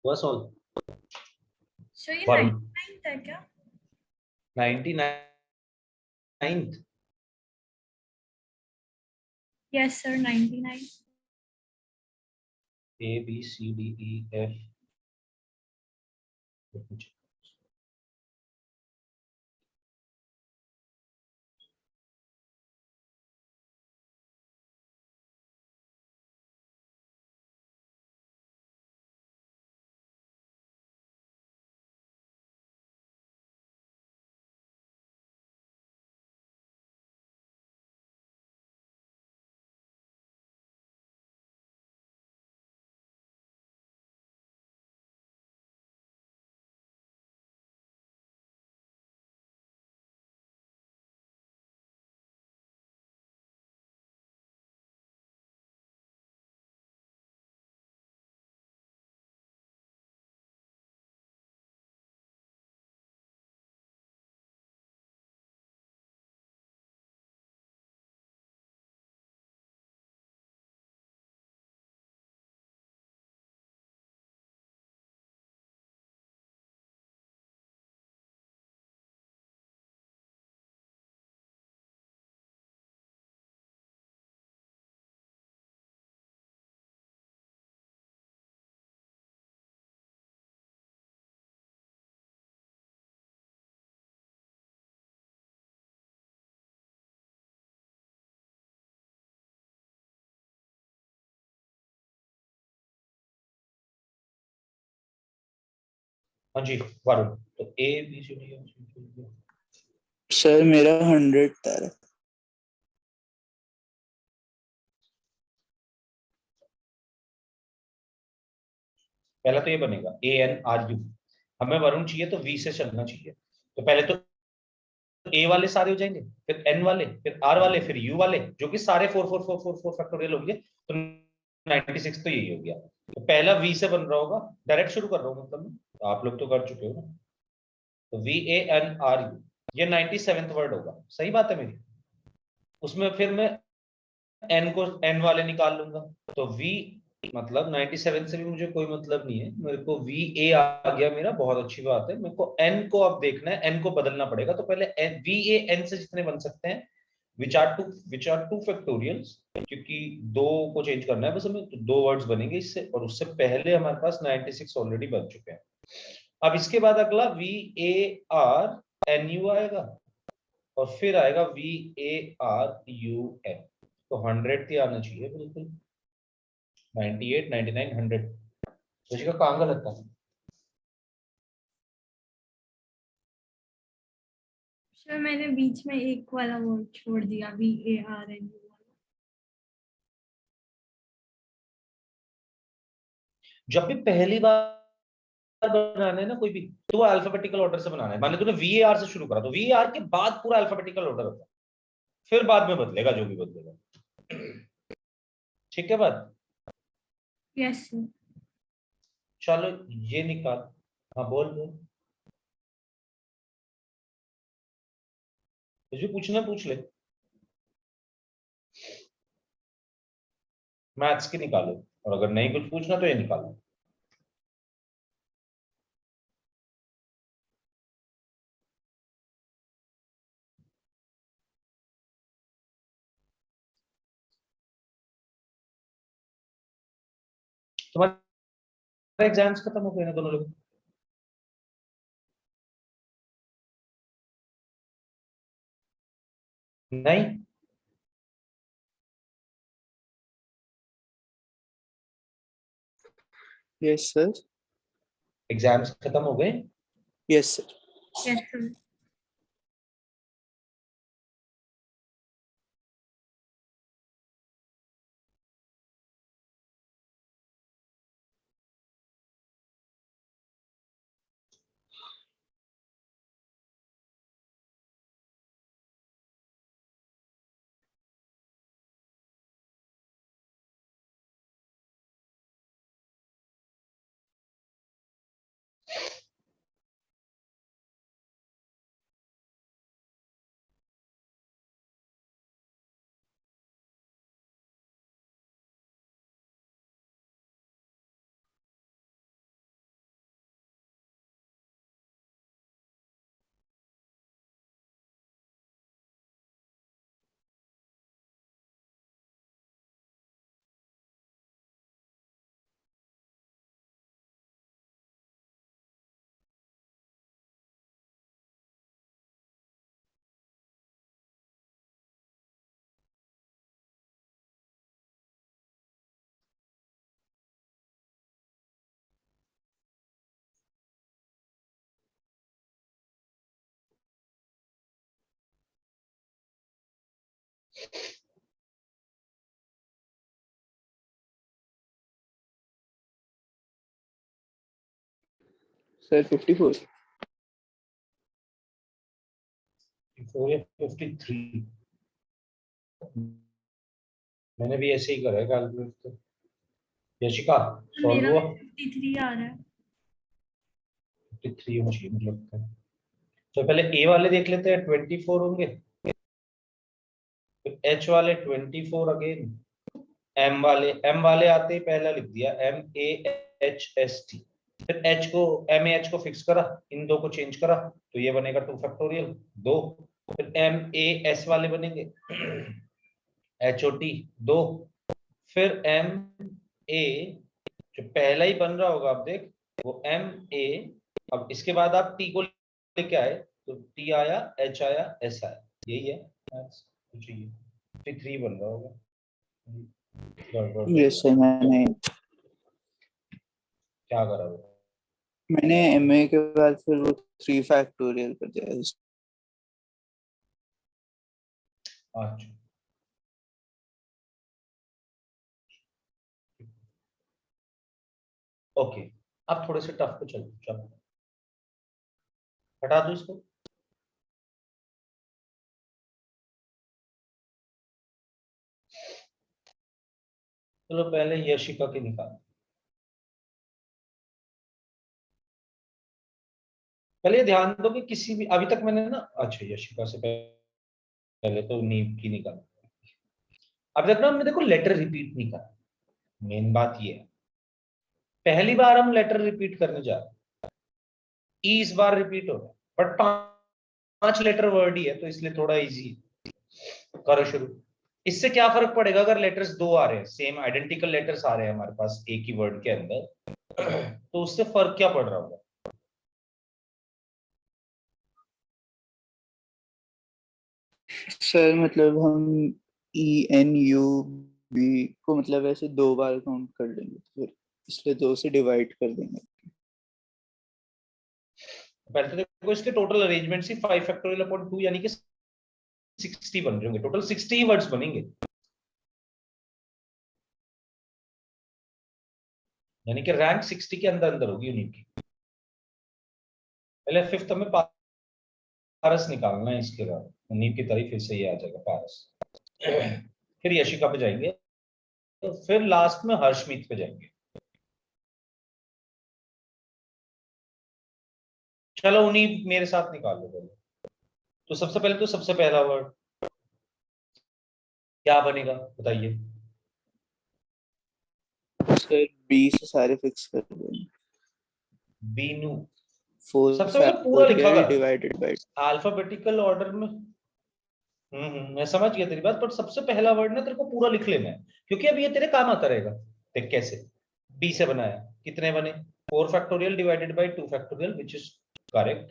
बस ऑल। So ये वरुण 99 है क्या? 99th। Yes, sir, 99. A B C D E F हाँ जी वरुण, तो A B C D sir मेरा 100 था। पहला तो ये बनेगा ए एन आर यू, हमें वरुण चाहिए तो वी से चलना चाहिए, तो पहले तो ए वाले सारे हो जाएंगे, फिर एन वाले, फिर आर वाले, फिर यू वाले, जो कि सारे 4 फैक्टोरियल होंगे, तो 96 तो यही हो गया। तो पहला वी से बन रहा होगा, डायरेक्ट शुरू कर रहा हूँ मतलब मैं, तो आप लोग तो कर चुके हो ना, तो V A N R U, ये 97th वर्ड होगा, सही बात है मेरी। उसमें फिर मैं एन को एन वाले निकाल लूंगा, तो वी मतलब 97 से भी मुझे कोई मतलब नहीं है, मेरे को वी ए आ गया मेरा, बहुत अच्छी बात है। मेरे को एन को अब देखना है, एन को बदलना पड़ेगा, तो पहले वी ए एन से जितने बन सकते हैं विच आर टू फैक्टोरियल्स, क्योंकि दो को चेंज करना है बस हमें, तो दो वर्ड्स बनेंगे इससे, और उससे पहले हमारे पास 96 ऑलरेडी बन चुके हैं। अब इसके बाद अगला V A R N U आएगा, और फिर आएगा V A R U N, तो 100 ही आना चाहिए बिल्कुल, 98 99 100, तो का कहाँ गलत था? सर मैंने बीच में एक वाला वर्ड छोड़ दिया, VARN। जब भी पहली बार बनाना है ना कोई भी, तो वो अल्फाबेटिकल ऑर्डर से बनाना है। मान लो तूने वीएआर से शुरू करा, तो वीएआर के बाद पूरा अल्फाबेटिकल ऑर्डर होता है, फिर बाद में बदलेगा जो भी बदलेगा। ठीक है बात? Yes sir. चलो ये निकाल, हाँ बोल बोल, कुछ भी पूछना पूछ ले, मैथ्स की निकालो, और अगर नहीं कुछ पूछना तो ये निकालो। तुम्हारे एग्जाम्स खत्म हो गए ना दोनों लोग? नहीं, यस सर। एग्जाम्स खत्म हो गए। Yes sir. Yes sir. Sir 54 54 या 53, मैंने भी ऐसे ही करा है कैलकुलेट। तो यशिका सॉल्व मेरा हुआ? 53 आ रहा है। 53 होना चाहिए मुझे लगता है। तो पहले ए वाले देख लेते हैं, 24 होंगे, फिर एच वाले 24 अगेन, एम वाले आते ही पहला लिख दिया MAHST, फिर एच को MAH को फिक्स करा, इन दो को चेंज करा तो ये बनेगा 2 फैक्टोरियल 2, फिर MAS वाले बनेंगे HOT 2, फिर MA जो पहला ही बन रहा होगा आप देख वो MA, अब इसके बाद आप T को लेके आए तो T आया, H आया, S आया, यही है कुछ ये 53 बन रहा होगा। यस सर क्या करा वो? मैंने MA के बाद फिर वो 3 फैक्टोरियल कर दिया। अच्छा ओके, अब थोड़े से टफ पे चलो, चलो हटा दो इसको। चलो पहले यशिका के निकाल, पहले ध्यान दो कि किसी भी, अभी तक मैंने ना, अच्छा यशिका से पहले तो नीव की निकाल, अभी तक ना हमने देखो लेटर रिपीट नहीं करा, मेन बात ये है पहली बार हम लेटर रिपीट करने जा रहे हैं, ई इस बार रिपीट हो रहा है बट 5 लेटर वर्ड ही है तो इसलिए थोड़ा इजी करो शुरू। इससे क्या फर्क पड़ेगा अगर लेटर्स दो आ रहे हैं, सेम आइडेंटिकल लेटर्स आ रहे हैं हमारे पास एक ही वर्ड के अंदर, तो उससे फर्क क्या पड़ रहा होगा? सर मतलब हम ENUB को मतलब ऐसे 2 बार काउंट कर लेंगे तो फिर इसलिए 2 से डिवाइड कर देंगे। पहले तो देखो इसके टोटल अरेंजमेंट ही 5 फैक्टोरियल अपॉन 2 यानी कि 60 बन रहे होंगे, टोटल 60 ही वर्ड्स बनेंगे, यानी कि रैंक 60 के अंदर अंदर होगी यूनिट की। पहले फिफ्थ में पारस निकालना है, इसके बाद नीव की तारीफ फिर से ये आ जाएगा पारस, फिर यशिका पे जाएंगे, तो फिर लास्ट में हर्षमीत पे जाएंगे। चलो उन्हीं मेरे साथ निकाल लो पहले। तो सबसे पहले तो सबसे पहला वर्ड क्या बनेगा बताइए? सर B से सारे फिक्स कर देंगे। बीनू, 4 सबसे पहले पूरा लिखा फैक्टोरियल कर डिवाइडेड बाय अल्फाबेटिकल ऑर्डर में। मैं समझ गया तेरी बात, पर सबसे पहला वर्ड ना तेरे को पूरा लिख लेना है क्योंकि अब ये तेरे काम आता रहेगा। देख कैसे बी से बनाया, कितने बने 4 factorial divided by 2 factorial which is correct,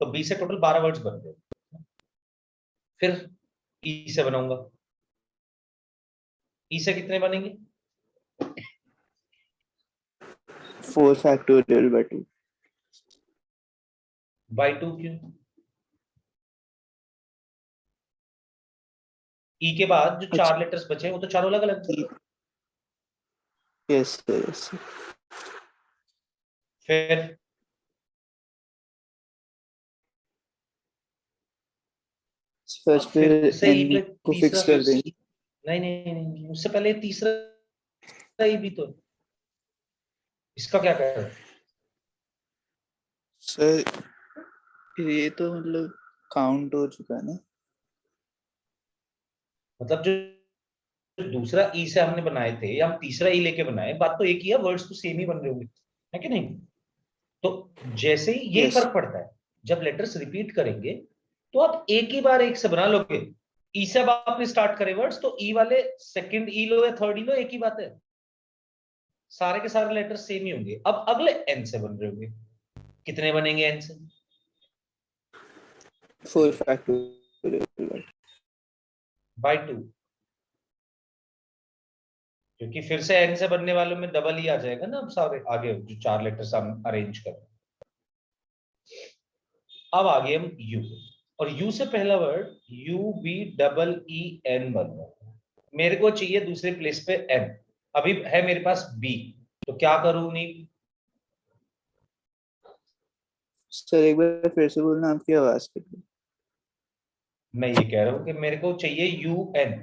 तो बी से टोटल 12 वर्ड्स बन गए। फिर ई से बनाऊंगा, ई से कितने बनेंगे 4 फैक्टोरियल बाय 2 बाय 2 क्यों? ई के बाद जो 4 लेटर्स बचे वो तो चारों अलग अलग थे। यस यस फिर फर्स्ट पे फिर से ई N पे को तीसरा, फिक्स कर देंगे। नहीं उससे पहले तीसरा ई भी तो, इसका क्या कर रहे हैं? सर ये तो मतलब काउंट हो चुका है ना। मतलब जो दूसरा ई से हमने बनाए थे या हम तीसरा ई लेके बनाए, बात तो एक ही है, वर्ड्स तो सेम ही बन रहे होंगे, है कि नहीं? तो जैसे ही यही यस फर्क पड़ता है, जब लेटर्स रिपीट करेंगे तो आप एक ही बार एक से बना लोगे। ई से अब आपने स्टार्ट करे वर्ड्स तो ई वाले सेकंड ई लो या थर्ड ई लो, एक ही बात है, सारे के सारे लेटर्स सेम ही होंगे। अब अगले एन से बन रहे होंगे, कितने बनेंगे एन से 4 फैक्टोरियल बाय 2, क्योंकि फिर से एन से बनने वालों में डबल ही आ जाएगा ना, अब सारे आगे जो 4 लेटर्स हम अरेंज कर। अब आगे हम यू, और यू से पहला word U B double E N बन रहा है, मेरे को चाहिए दूसरे प्लेस पे एन, अभी है मेरे पास बी, तो क्या करूं? नहीं, सर एक बार फिर से बोलना, आपकी आवाज कट गई। मैं ये कह रहा हूं कि मेरे को चाहिए यू एन,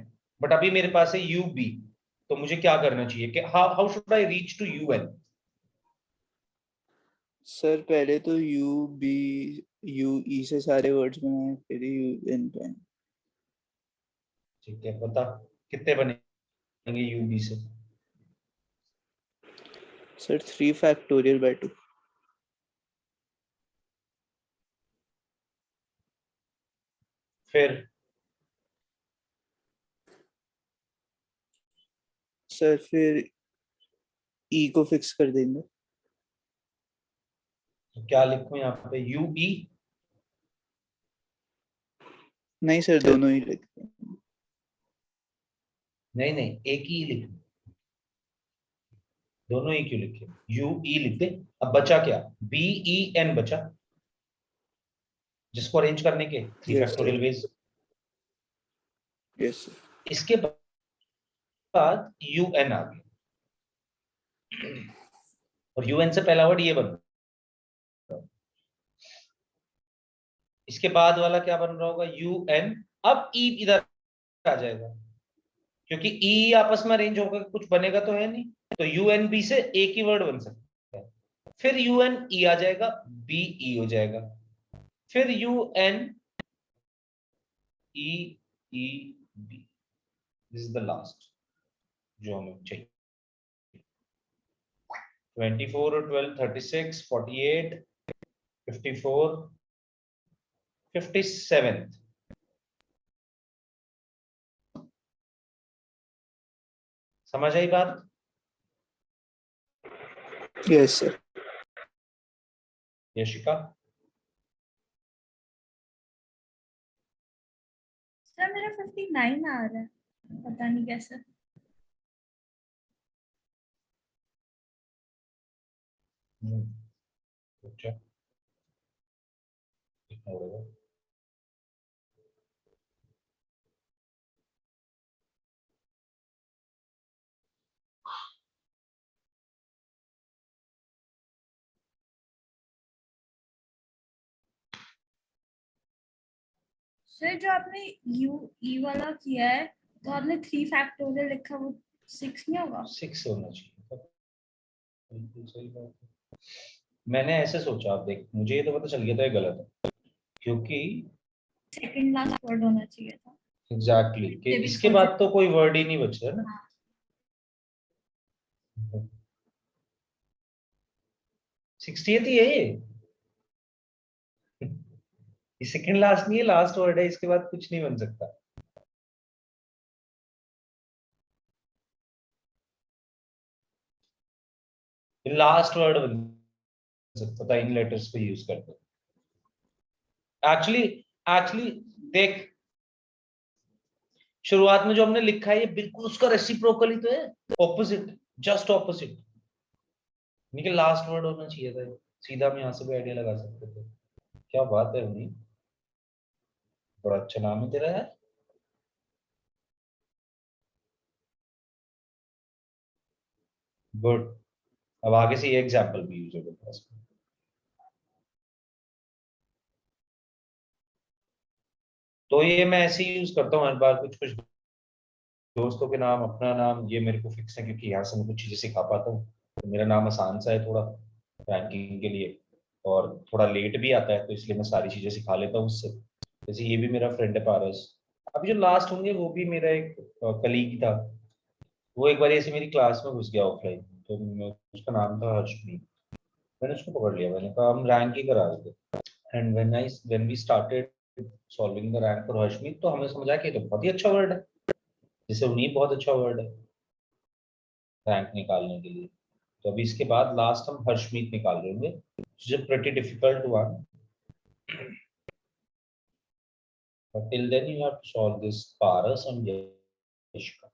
बट अभी मेरे पास है यू बी, तो मुझे क्या करना चाहिए कि how should I reach to U N? Sir पहले तो यू बी यू ई से सारे वर्ड्स बनाए, फिर यू एन पे आए। ठीक है, बता कितने बनेंगे यू बी से? Sir 3 factorial by 2। फिर सर फिर ई को फिक्स कर देंगे। तो क्या लिखूं यहाँ पे, यू ई? नहीं सर, दोनों ही लिखते हैं। नहीं नहीं, एक ही लिख, दोनों ही क्यों लिखे? यू ई लिख दे। अब बचा क्या? बी ई एन बचा, जिसको अरेंज करने के three yes sir, factorial veg. Yes sir. इसके बाद यू एन आ गया, और यू एन से पहला वर्ड ये बन रहा है। इसके बाद वाला क्या बन रहा होगा? U N. अब ई इधर आ जाएगा, क्योंकि ई आपस में अरेंज होकर कुछ बनेगा तो है नहीं, तो यू एन बी से एक ही वर्ड बन सकता है। फिर यू एन ई आ जाएगा, बी ई हो जाएगा, फिर U N E E B. This is the last जो हमें चाहिए। 24 और 12 36 48 54 57। समझ आई बात? Yes sir. यशिका? सर मेरा 59 आ रहा है, पता नहीं कैसे। अच्छा, कितना होगा? सर जो आपने यू ई वाला किया है, तो आपने 3 फैक्टोरियल लिखा, वो 6 नहीं होगा? 6 होना चाहिए, बिल्कुल सही बात है। मैंने ऐसे सोचा, आप देख, मुझे ये तो पता चल गया था ये गलत है, क्योंकि सेकंड लास्ट वर्ड होना चाहिए था। एग्जैक्टली exactly, कि ये भी इसके सोचा। बाद तो कोई वर्ड ही नहीं बच रहा ना। हाँ। 60th ही है ये सेकंड लास्ट नहीं है, लास्ट वर्ड है, इसके बाद कुछ नहीं बन सकता। लास्ट वर्ड बन सकता था इन लेटर्स को यूज करके। एक्चुअली एक्चुअली देख, शुरुआत में जो हमने लिखा है ये बिल्कुल उसका रेसिप्रोकल ही तो है, ऑपोजिट, जस्ट ऑपोजिट। लेकिन लास्ट वर्ड होना चाहिए था, सीधा हम यहाँ से भी आइडिया लगा सकते थे। क्या बात है उन्हीं, बड़ा अच्छा नाम है तेरा यार। गुड। अब आगे से ये एग्जाम्पल भी यूज होगा। तो ये मैं ऐसे ही यूज करता हूँ हर बार, कुछ कुछ दोस्तों के नाम, अपना नाम, ये मेरे को फिक्स है, क्योंकि यहाँ से मैं कुछ चीजें सिखा पाता हूँ। तो मेरा नाम आसान सा है थोड़ा रैंकिंग के लिए, और थोड़ा लेट भी आता है, तो इसलिए मैं सारी चीजें सिखा लेता हूँ उससे। जैसे ये भी मेरा फ्रेंड है पारस। अभी जो लास्ट होंगे वो भी मेरा एक कलीग था, वो एक बार ऐसे मेरी क्लास में घुस गया ऑफलाइन, तो उसका नाम था हर्षमीत। मैंने उसको पकड़ लिया, मैंने कहा हम रैंक ही करा रहे थे, and when we started solving the rank for Harshmeet, तो हमें समझ आया कि ये तो बहुत ही अच्छा वर्ड है, जैसे उन्हीं बहुत अच्छा वर्ड है रैंक निकालने के लिए। तो अभी इसके बाद लास्ट हम हर्षमीत निकाल रहे होंगे, pretty difficult one, but till then you have to solve this Paras and Yashika.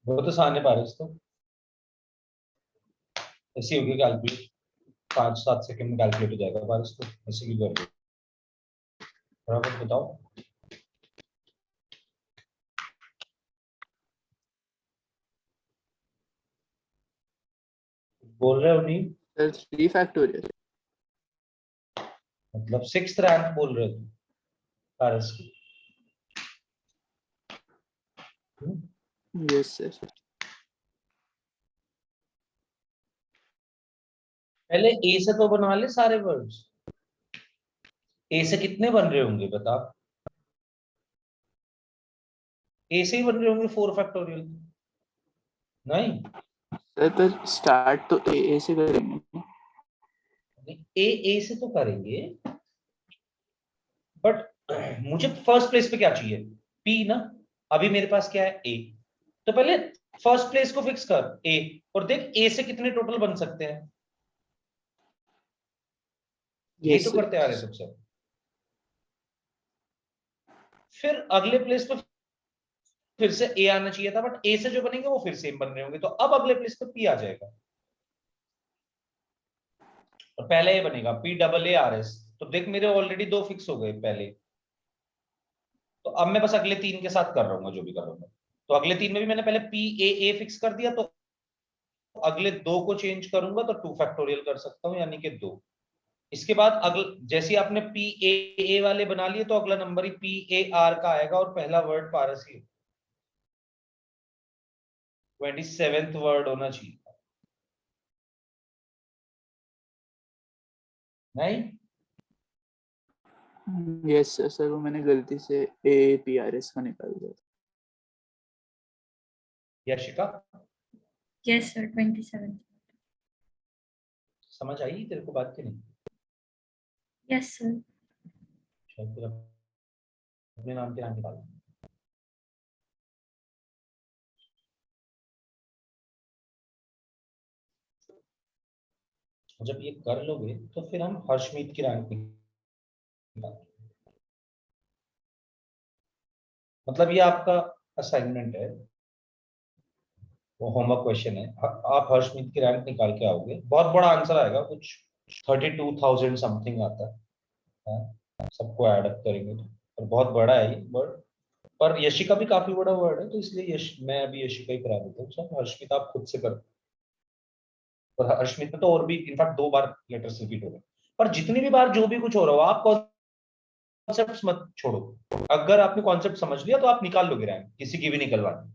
वो तो आने पारस तो ऐसी होगी कैलकुलेट 5-7 सेकंड में कैलकुलेट हो जाएगा पारस तो ऐसे भी कर दो बराबर बताओ। बोल रहे हो नहीं सर 3 फैक्टोरियल। मतलब 6th रैंक बोल रहे हो तुम पारस की। Yes sir. पहले ए से तो बनवा ले सारे वर्ड्स। ए से कितने बन रहे होंगे बता। ए से ही बन रहे होंगे 4 फैक्टोरियल नहीं। सर पर स्टार्ट तो ए से करेंगे। ए से तो करेंगे बट मुझे फर्स्ट प्लेस पे क्या चाहिए पी ना। अभी मेरे पास क्या है ए तो पहले फर्स्ट प्लेस को फिक्स कर ए और देख ए से कितने टोटल बन सकते हैं। यही यस तो सर। करते आ रहे सबसे। फिर अगले प्लेस पे फिर से ए आना चाहिए था बट ए से जो बनेंगे वो फिर सेम बन रहे होंगे तो अब अगले प्लेस पे पी आ जाएगा और पहले ये बनेगा P double A R S. तो देख मेरे ऑलरेडी 2 फिक्स हो गए पहले। तो अब मैं बस अगले 3 के साथ कर रहा हूँ जो भी कर रहा हूँ। तो अगले 3 में भी मैंने पहले पी ए फिक्स कर दिया तो अगले 2 को चेंज करूंगा तो 2 फैक्टोरियल कर सकता हूँ यानी कि 2। इसके बाद अगले जैसे आपने पी ए वाले बना लिए तो अगला number he P A R का आएगा और पहला वर्ड पारसी 27th वर्ड होना चाहिए नहीं। Yes sir. सर वो मैंने गलती से APRS का निकाल दिया। Yashika Yes, sir. 27. समझ आई तेरे को बात की नहीं। Yes, sir. शायद फिर अपने नाम के नाम निकाल। जब ये कर लोगे तो फिर हम हर्षमीत की रैंक निकाल। मतलब ये आपका असाइनमेंट है वो होमवर्क क्वेश्चन है। आप हर्षमीत की रैंक निकाल के आओगे बहुत बड़ा आंसर आएगा कुछ 32,000 समथिंग आता है। हाँ, सबको ऐड अप करेंगे तो और बहुत बड़ा है ये वर्ड। पर यशिका भी काफी बड़ा वर्ड है तो इसलिए मैं अभी यशिका ही करा देता हूँ। सब हर्षमीत आप खुद से कर और हर्षमीत में तो और भी इनफैक्ट 2 बार लेटर्स रिपीट हो गए। पर जितनी भी बार जो भी कुछ हो रहा हो आप कॉन्सेप्ट मत छोड़ो। अगर आपने कॉन्सेप्ट समझ लिया तो आप निकाल लोगे रैंक किसी की भी निकलवानी।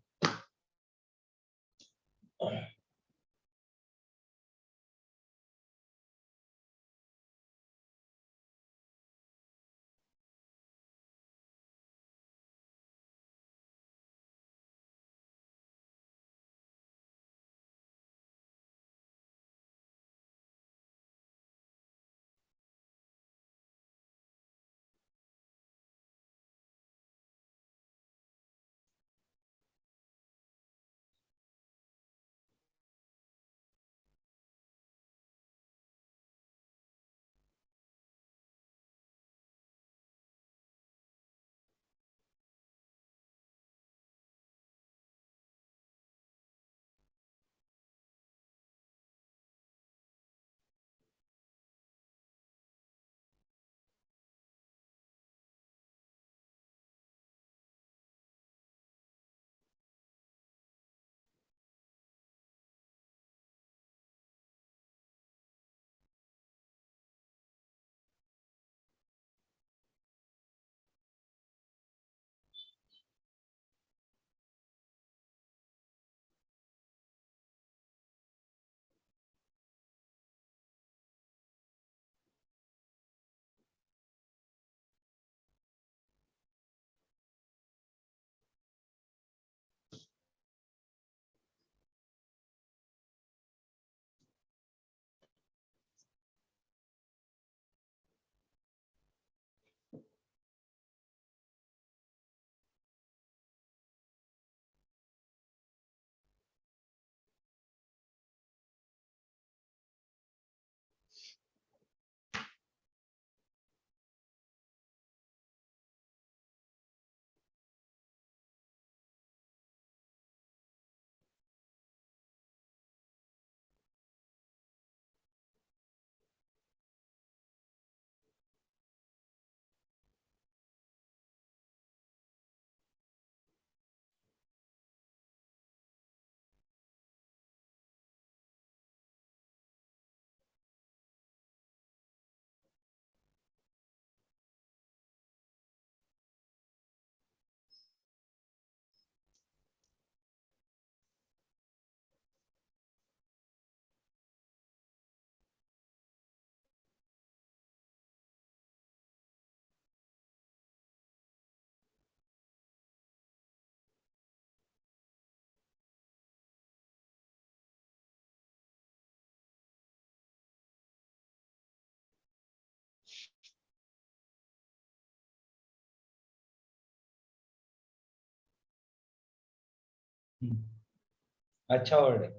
अच्छा वर्ड है।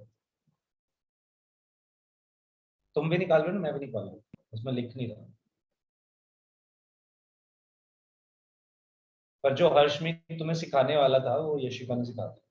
तुम भी निकाल रहे हो ना, मैं भी निकाल रहा हूँ, उसमें लिख नहीं रहा। पर जो हर्षमीत तुम्हें सिखाने वाला था वो यशिका ने सिखा दिया।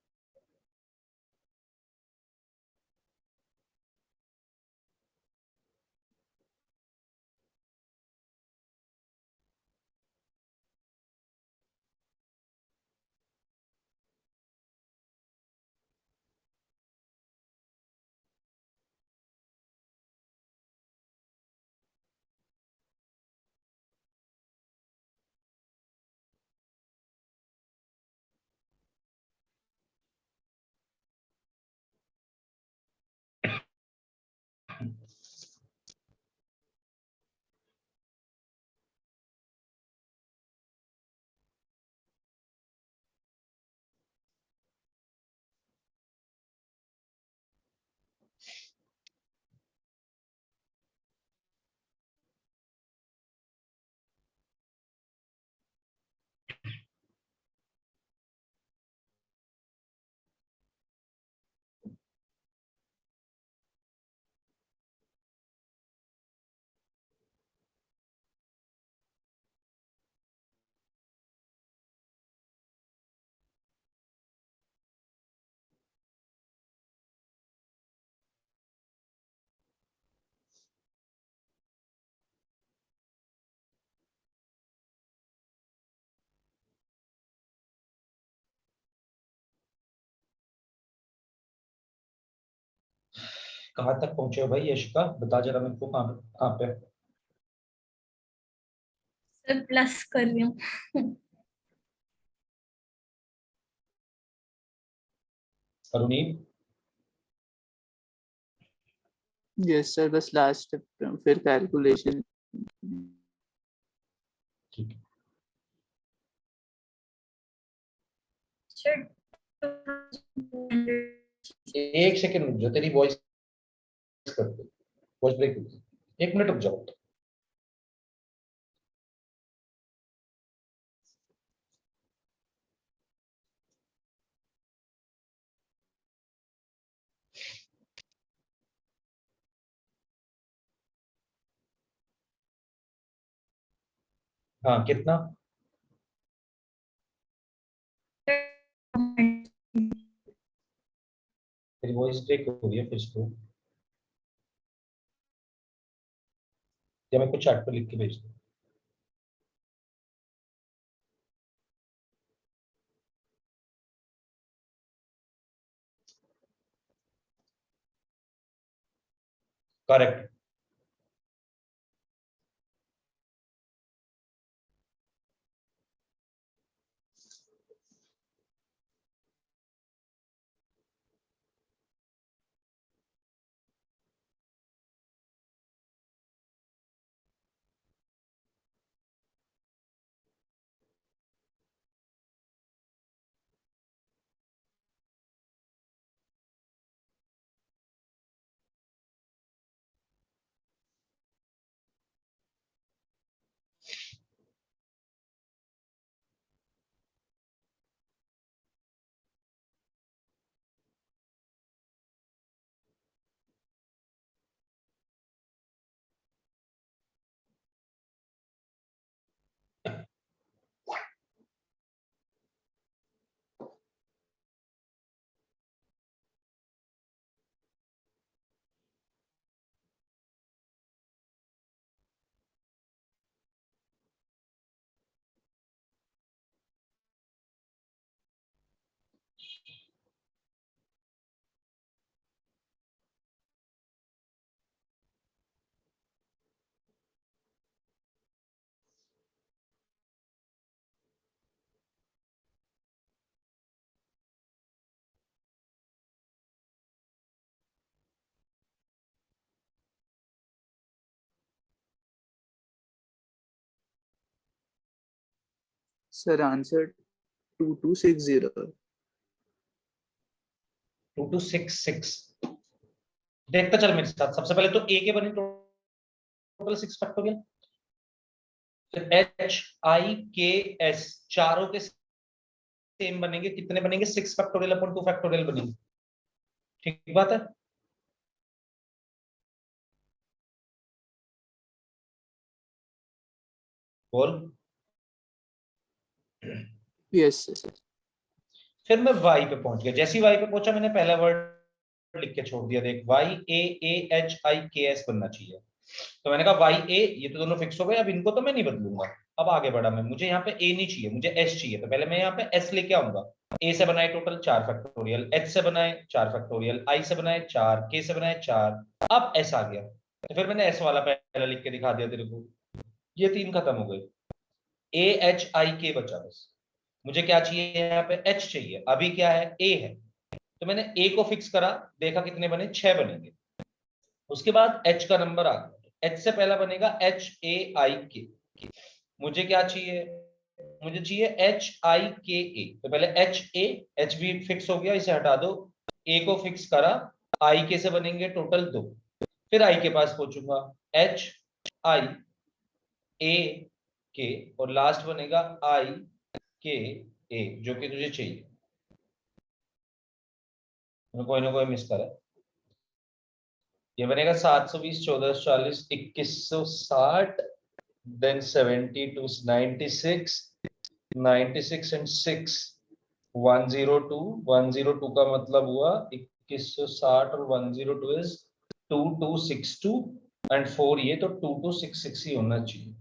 कहाँ तक पहुंचे हो भाई यशिका, बता जरा मेरे को, कहाँ पे? सर प्लस कर रही हूँ। अरुणीब? यस सर, बस लास्ट फिर कैलकुलेशन। ठीक है। सर 200 एक सेकंड रुक जाओ, तेरी वॉइस कर दो, वॉइस ब्रेक हो गई। 1 मिनट रुक जाओ। हाँ कितना? तेरी वॉइस ब्रेक हो रही है फिर से, या मेरे को चैट पर लिख के भेज दो। करेक्ट। Sir answer 2260। 2266। देखता चल मेरे साथ, सबसे पहले तो ए के बने टोटल 6 फैक्टोरियल, फिर एच आई के एस चारों के सेम बनेंगे, कितने बनेंगे 6 फैक्टोरियल अपॉन 2 फैक्टोरियल बनेंगे। ठीक बात है। बोल। यस। फिर मैं y पे पहुंच गया। जैसे ही y पे पहुंचा मैंने पहला वर्ड लिख के छोड़ दिया, देख YAAHIKS बनना चाहिए। तो मैंने कहा YA, ये तो दोनों फिक्स हो गए, अब इनको तो मैं नहीं बदलूंगा। अब आगे बढ़ा मैं, मुझे यहाँ पे A नहीं चाहिए, मुझे S चाहिए। तो पहले मैं यहाँ पे S लेके आऊंगा। A से बनाए टोटल 4 फैक्टोरियल, H से बनाए 4 फैक्टोरियल, I से बनाए 4, K से बनाए 4, अब S आ गया। तो फिर मैंने S वाला पहला लिख के दिखा दिया तेरे को। ये 3 खत्म हो गए, AHIK बचा बस। मुझे क्या चाहिए यहाँ पे, H चाहिए। अभी क्या है, A है, तो मैंने A को फिक्स करा, देखा कितने बने, 6 बनेंगे। उसके बाद H का नंबर आ गया, H से पहला बनेगा HAIK। मुझे क्या चाहिए, मुझे चाहिए HIKA। तो पहले HA, H भी फिक्स हो गया, इसे हटा दो। A को फिक्स करा, IK से बनेंगे टोटल 2। फिर I के पास पहुंचूंगा, HIAK, और लास्ट बनेगा IKA, जो कि तुझे चाहिए। कोई ना कोई मिस करा। ये बनेगा 720, 1440, 2160, देन 72, 96, 96 एंड 6, 102। 102 का मतलब हुआ 2160 और 102 इज 2262 एंड 4 ये, तो 2266 ही होना चाहिए।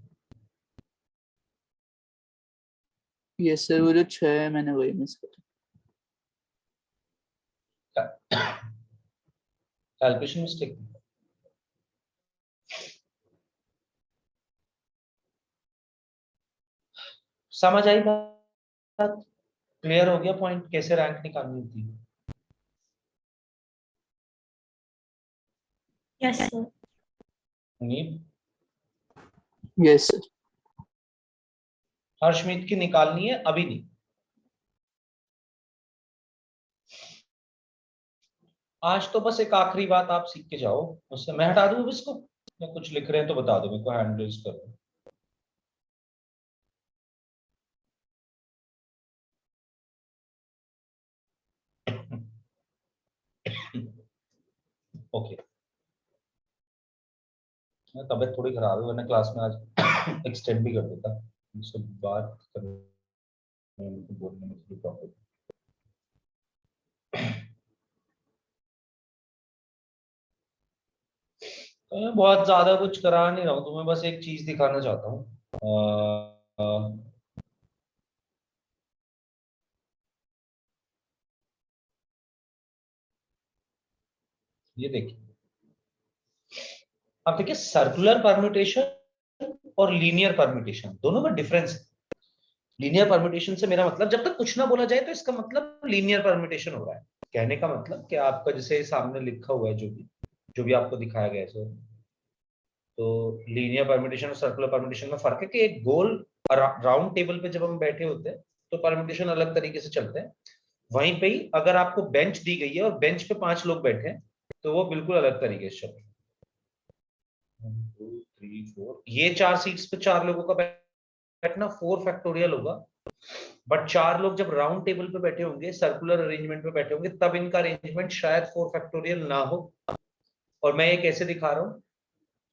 यस सर, वो जो 6 है मैंने वही मिस करा। Calculation mistake. समझ आई बात? क्लियर हो गया पॉइंट, कैसे रैंक निकालनी होती है? Yes, sir. Yes sir. Harshmeet की निकालनी है, अभी नहीं। आज तो बस एक आखिरी बात आप सीख के जाओ, उससे मैं हटा दूं इसको, या कुछ लिख रहे हैं तो बता दो मेरे को, हैंड रेज कर दो। ओके, तबीयत थोड़ी खराब है, वरना क्लास में आज एक्सटेंड भी कर देता, इससे बात करने में, बोलने में थोड़ी प्रॉब्लम। मैं बहुत ज्यादा कुछ करा नहीं रहा हूँ, तुम्हें बस एक चीज दिखाना चाहता हूँ। ये देखिए, अब देखिए सर्कुलर परम्यूटेशन और लीनियर परम्यूटेशन दोनों में डिफरेंस है। लीनियर परम्यूटेशन से मेरा मतलब, जब तक कुछ ना बोला जाए तो इसका मतलब लीनियर परम्यूटेशन हो रहा है। कहने का मतलब कि आपका जैसे सामने लिखा हुआ है, जो भी आपको दिखाया गया है सर, तो लीनियर परम्यूटेशन और सर्कुलर परम्यूटेशन में फर्क है कि एक गोल राउंड टेबल पे जब हम बैठे होते हैं तो परम्यूटेशन अलग तरीके से चलते हैं। वहीं पे ही अगर आपको बेंच दी गई है और बेंच पे 5 लोग बैठे हैं तो वो बिल्कुल अलग तरीके से चलते हैं। 1 2 3 4, ये 4 सीट्स पे 4 लोगों का बैठना 4 फैक्टोरियल होगा। बट 4 लोग जब राउंड टेबल पे बैठे होंगे, सर्कुलर अरेंजमेंट पे बैठे होंगे, तब इनका अरेंजमेंट शायद 4 फैक्टोरियल ना हो। और मैं ये कैसे दिखा रहा हूँ,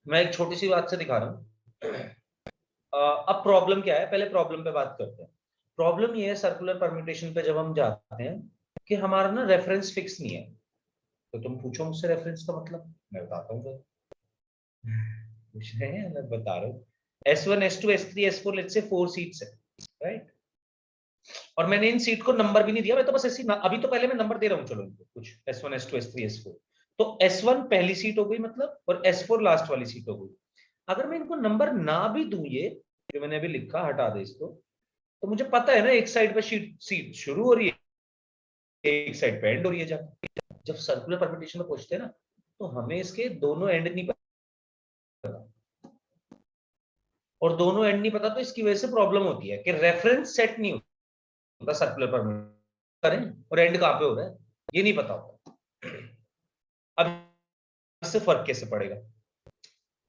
मैं एक छोटी सी बात से दिखा रहा हूँ। अब प्रॉब्लम क्या है, पहले प्रॉब्लम पे बात करते हैं। प्रॉब्लम ये है सर्कुलर परम्यूटेशन पे जब हम जाते हैं कि हमारा ना रेफरेंस फिक्स नहीं है। तो तुम पूछो मुझसे रेफरेंस का मतलब, मैं बताता हूँ। पूछ रहे हैं, मैं बता रहा हूँ। S1 S2 S3 S4 let's say 4 seats है, राइट। और मैंने इन सीट को नंबर भी नहीं दिया, मैं तो बस ऐसी अभी तो पहले मैं नंबर दे रहा हूँ, चलो इनको कुछ S1 S2 S3 S4। तो S1 पहली सीट हो गई मतलब, और S4 लास्ट वाली सीट हो गई। अगर मैं इनको नंबर ना भी दूं, ये जो मैंने अभी लिखा, हटा दे इसको, तो मुझे पता है ना एक साइड पे सीट शुरू हो रही है, एक साइड पे एंड हो रही है। जब सर्कुलर परम्यूटेशन में पहुंचते हैं ना, तो हमें इसके दोनों एंड नहीं पता, और दोनों एंड नहीं पता तो इसकी वजह से प्रॉब्लम होती है कि रेफरेंस सेट नहीं होता सर्कुलर परम्यूटेशन करें, और एंड कहां पे हो रहा है ये नहीं पता होता। अब इससे फर्क कैसे पड़ेगा?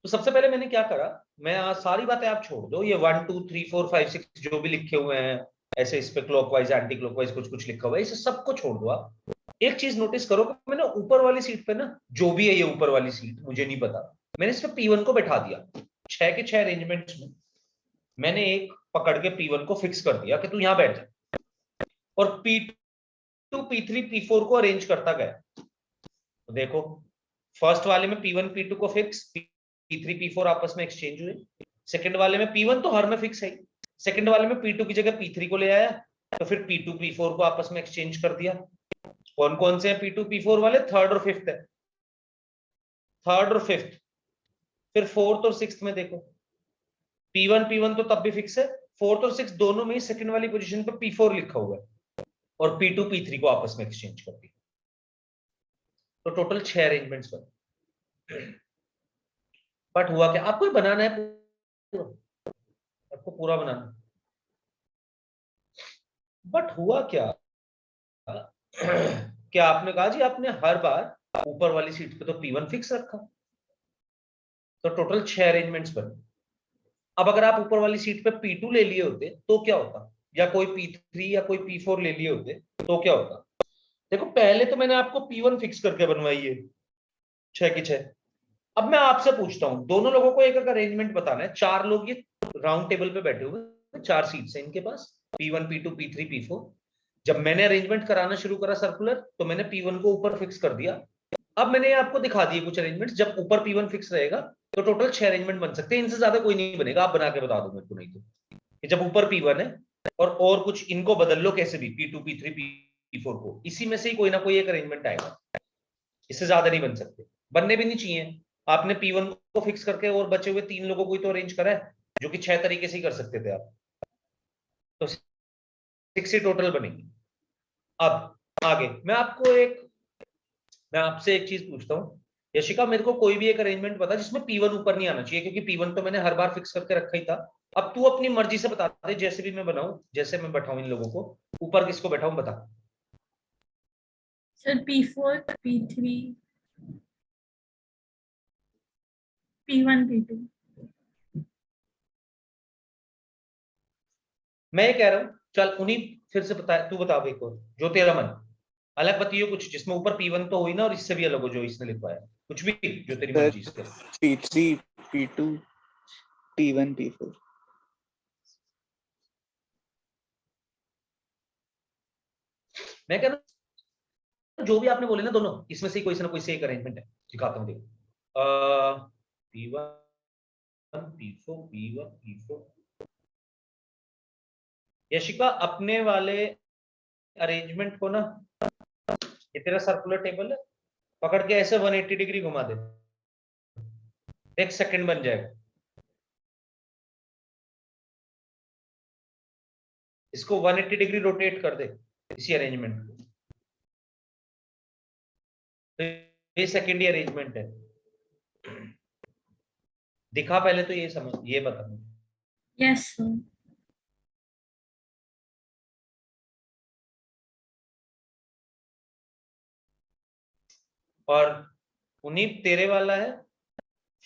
तो सबसे पहले मैंने क्या करा, मैं आज सारी बातें आप छोड़ दो, ये 1 2 3 4 5 6 जो भी लिखे हुए हैं, ऐसे इस पे क्लॉकवाइज एंटी क्लॉकवाइज कुछ कुछ लिखा हुआ है, इसे सबको छोड़ दो आप। एक चीज नोटिस करो कि मैंने ऊपर वाली सीट पे ना, जो भी है ये ऊपर वाली सीट मुझे नहीं पता, मैंने इस पे P1 को बैठा दिया। 6 के 6 अरेंजमेंट्स में मैंने एक पकड़ के P1 को फिक्स कर दिया कि तू यहां बैठ जा, और P2 P3 P4 को अरेंज करता गया। तो देखो फर्स्ट वाले में P1 P2 को फिक्स, P3 P4 आपस में एक्सचेंज हुए। सेकंड वाले में P1 तो हर में फिक्स है, सेकंड वाले में P2 की जगह P3 को ले आया, तो फिर P2 P4 को आपस में एक्सचेंज कर दिया। कौन कौन से हैं P2 P4 वाले? थर्ड और फिफ्थ है, थर्ड और फिफ्थ। फिर फोर्थ और सिक्स्थ में देखो P1 तो तब भी फिक्स है, फोर्थ और सिक्स दोनों में सेकंड वाली पोजीशन पे P4 लिखा हुआ है, और P2 P3 को आपस में एक्सचेंज कर दिया। तो टोटल 6 अरेंजमेंट्स बने। बट हुआ क्या? आपको बनाना है पूरा, आपको पूरा बनाना। बट हुआ क्या? क्या आपने कहा जी आपने हर बार ऊपर वाली सीट पे तो P1 फिक्स रखा, तो टोटल 6 अरेंजमेंट्स बने। अब अगर आप ऊपर वाली सीट पे P2 ले लिए होते तो क्या होता, या कोई P3 या कोई P4 ले लिए होते तो क्या होता? देखो पहले तो मैंने आपको P1 फिक्स करके बनवाई है 6 की 6। अब मैं आपसे पूछता हूं, दोनों लोगों को एक एक अरेंजमेंट बताना है। 4 लोग ये राउंड टेबल पे बैठे हुए, 4 सीट्स हैं इनके पास, P1 P2 P3 P4। जब मैंने अरेंजमेंट कराना शुरू करा सर्कुलर, तो मैंने P1 को ऊपर फिक्स कर दिया। अब मैंने आपको दिखा दिए कुछ अरेंजमेंट्स, जब ऊपर P1 फिक्स रहेगा तो टोटल 6 अरेंजमेंट बन सकते हैं, इनसे ज्यादा कोई नहीं बनेगा। आप बना के बता दो मेरे को, नहीं तो कि जब ऊपर P1 है और कुछ इनको बदल लो कैसे भी, P2 P3 P4 को, इसी में से ही कोई ना कोई एक अरेंजमेंट आएगा, इससे ज्यादा नहीं बन सकते, बनने भी नहीं चाहिए। आपने P1 को फिक्स करके और बचे हुए 3 लोगों को ही तो अरेंज करा है, जो कि 6 तरीके से ही कर सकते थे आप, तो 6 ही टोटल बनेगी। अब आगे मैं आपसे एक चीज पूछता हूँ, यशिका मेरे को कोई भी एक अरेंजमेंट बता जिसमें P1 ऊपर नहीं आना चाहिए, क्योंकि P1 तो मैंने हर बार फिक्स करके रखा ही था। अब तू अपनी मर्जी से बता दे, जैसे भी मैं बनाऊं, जैसे मैं बैठाऊं इन लोगों को, ऊपर किसको बैठाऊं बता। Sir, P4, P3, P1, P2. मैं ये कह रहा हूं, चल उन्हीं, फिर से बता, तू बता एक और जो तेरा मन, अलग बताइए कुछ जिसमें ऊपर P1 तो हुई ना, और इससे भी अलग हो जो इसने लिखवाया, कुछ भी जो तेरी सर मर्जी से। P3 P2 P1 P4। मैं कह रहा हूं जो भी आपने बोले ना दोनों, इसमें से कोई से ना कोई से एक अरेंजमेंट है, दिखाता हूं देखो। P1 P4 P1 P4। Yashika अपने वाले अरेंजमेंट को ना, ये तेरा सर्कुलर टेबल है, पकड़ के ऐसे 180 डिग्री घुमा दे, एक सेकंड बन जाएगा। इसको 180 डिग्री रोटेट कर दे, इसी अरेंजमेंट को, तो ये सेकेंडरी अरेंजमेंट है। दिखा पहले तो ये समझ, ये बता। Yes, sir. और उन्हीं तेरे वाला है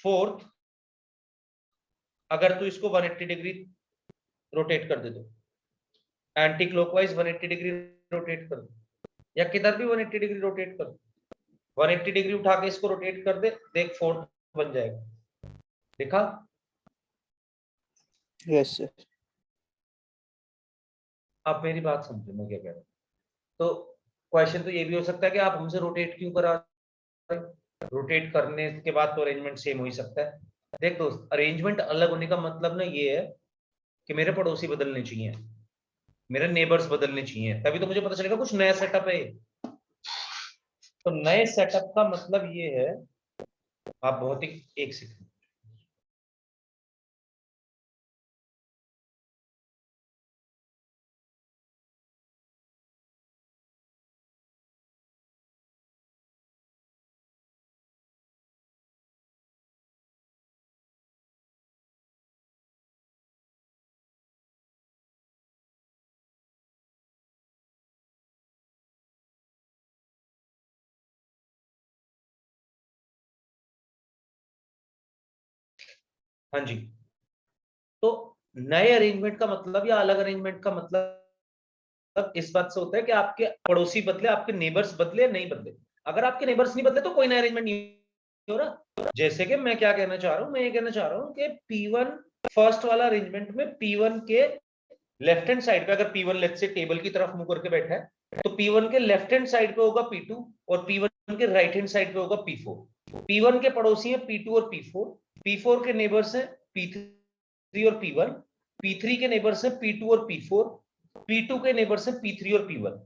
फोर्थ, अगर तू इसको 180 डिग्री रोटेट कर दे तो, एंटी क्लॉकवाइज 180 डिग्री रोटेट कर दे, या किधर भी 180 डिग्री रोटेट कर, 180 डिग्री उठा के इसको रोटेट कर दे, देख फोर्थ बन जाएगा। देखा? Yes sir. आप मेरी बात समझो मैं क्या कह रहा हूँ। तो क्वेश्चन तो ये भी हो सकता है कि आप हमसे रोटेट क्यों करा रहे हो? रोटेट करने के बाद तो अरेंजमेंट सेम हो ही सकता है। देख दोस्त, अरेंजमेंट अलग होने का मतलब ना ये है कि मेरे पड़ोसी बदलने चाहिए, मेरे नेबर्स बदलने चाहिए, तभी तो मुझे पता चलेगा कुछ नया सेटअप है। तो नए सेटअप का मतलब ये है, आप बहुत ही, एक सेकंड, हाँ जी। तो नए अरेंजमेंट का मतलब या अलग अरेंजमेंट का मतलब इस बात से होता है कि आपके पड़ोसी बदले, आपके नेबर्स बदले, नहीं बदले। अगर आपके नेबर्स नहीं बदले तो कोई नया अरेंजमेंट नहीं हो रहा। जैसे कि मैं क्या कहना चाह रहा हूं, मैं ये कहना चाह रहा हूं कि P1 फर्स्ट वाला अरेंजमेंट में P1 के लेफ्ट हैंड साइड पे, अगर P1 लेट्स से टेबल की तरफ मुंह करके बैठा है, तो P1 के लेफ्ट हैंड साइड पे होगा P2 और P1 के राइट हैंड साइड पे होगा P4। P1 के पड़ोसी हैं P2 और P4, P4 के नेबर्स हैं P3 और P1, P3 के नेबर्स हैं P2 और P4, P2 के नेबर्स हैं P3 और P1।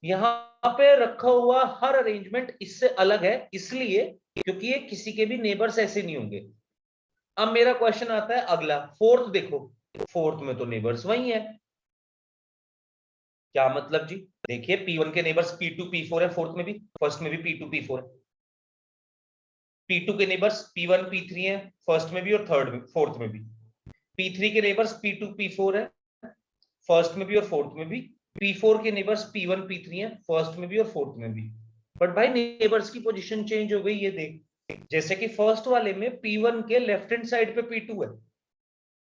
यहां पे रखा हुआ हर अरेंजमेंट इससे अलग है, इसलिए क्योंकि ये किसी के भी नेबर्स ऐसे नहीं होंगे। अब मेरा क्वेश्चन आता है अगला, फोर्थ देखो, फोर्थ में तो नेबर्स वही है। क्या मतलब जी? देखिए P1 के नेबर्स P2 P4 है, फोर्थ में भी, फर्स्ट में भी P2 P4 है। P2 के नेबर्स P1 P3 है, फर्स्ट में भी और थर्ड में, फोर्थ में भी। P3 के नेबर्स P2 P4 है, फर्स्ट में भी और फोर्थ में भी। P4 के नेबर्स P1 P3 है, फर्स्ट में भी और फोर्थ में भी। बट भाई नेबर्स की पोजीशन चेंज हो गई, ये देख। जैसे कि फर्स्ट वाले में P1 के लेफ्ट हैंड साइड पे P2 है,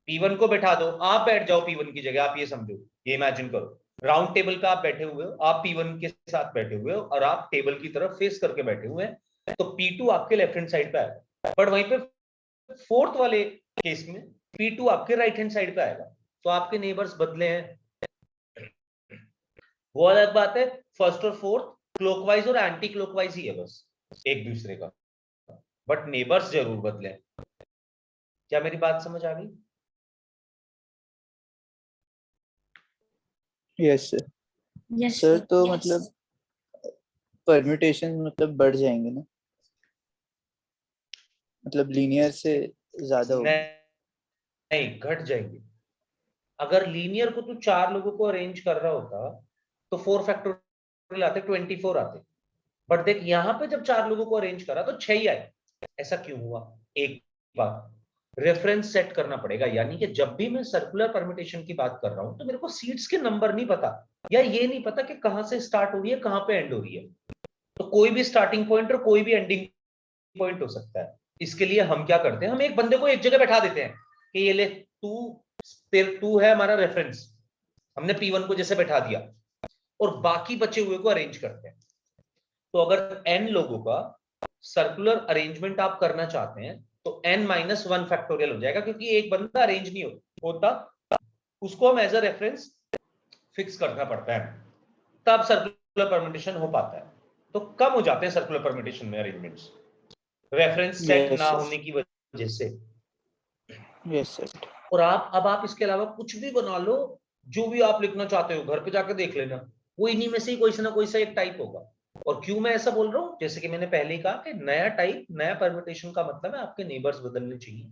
P1 को बैठा दो, आप बैठ जाओ P1 की जगह, आप ये समझो, ये इमेजिन करो राउंड टेबल का आप बैठे हुए हो, आप P1 के साथ बैठे हुए हो और आप टेबल की तरफ फेस करके बैठे हुए हैं, तो P2 आपके लेफ्ट हैंड साइड पे आएगा। बट वहीं पे फोर्थ वाले केस में P2 आपके राइट हैंड साइड पे आएगा, तो आपके नेबर्स बदले हैं। वो अलग बात है, फर्स्ट और फोर्थ क्लॉकवाइज और एंटी क्लॉकवाइज ही है बस एक दूसरे का, बट नेबर्स जरूर बदले। क्या मेरी बात समझ आ गई? Yes sir. Yes, sir sir. तो मतलब परम्यूटेशन मतलब बढ़ जाएंगे ना, मतलब लीनियर से ज्यादा होगी। नहीं, घट जाएंगे। अगर लीनियर को तू 4 लोगों को अरेंज कर रहा होता तो 4 फैक्टोरियल आते, 24 आते। बट देख यहां पे जब 4 लोगों को अरेंज करा तो 6 ही आए। ऐसा क्यों हुआ? एक बात, रेफरेंस सेट करना पड़ेगा, यानी कि जब भी मैं सर्कुलर परम्यूटेशन की बात कर रहा हूं तो मेरे को सीट्स के नंबर नहीं पता, या ये नहीं पता कि कहां से स्टार्ट हो रही है कहां पे एंड हो रही है। तो कोई भी स्टार्टिंग पॉइंट और कोई भी एंडिंग पॉइंट हो सकता है। इसके लिए हम क्या करते हैं, हम एक बंदे को एक जगह बैठा देते हैं कि ये ले तू है हमारा रेफरेंस। हमने P1 को जैसे बैठा दिया और बाकी बचे हुए को अरेंज करते हैं। तो अगर n लोगों का सर्कुलर अरेंजमेंट आप करना चाहते हैं तो n-1 फैक्टोरियल हो जाएगा, क्योंकि एक बंदा अरेंज नहीं होता, उसको हम एज अ रेफरेंस फिक्स करना पड़ता है, तब सर्कुलर परम्यूटेशन हो पाता है। तो कम हो जाते हैं सर्कुलर परम्यूटेशन में अरेंजमेंट्स, रेफरेंस सेट ना होने की वजह से। Yes sir. और आप इसके अलावा कुछ भी बना लो, जो भी आप लिखना चाहते हो घर पे जाकर देख लेना, वो इन्हीं में से ही कोई सा ना कोई सा एक टाइप होगा। और क्यों मैं ऐसा बोल रहा हूं, जैसे कि मैंने पहले ही कहा कि नया टाइप, नया परम्यूटेशन का मतलब है आपके नेबर्स बदलने चाहिए।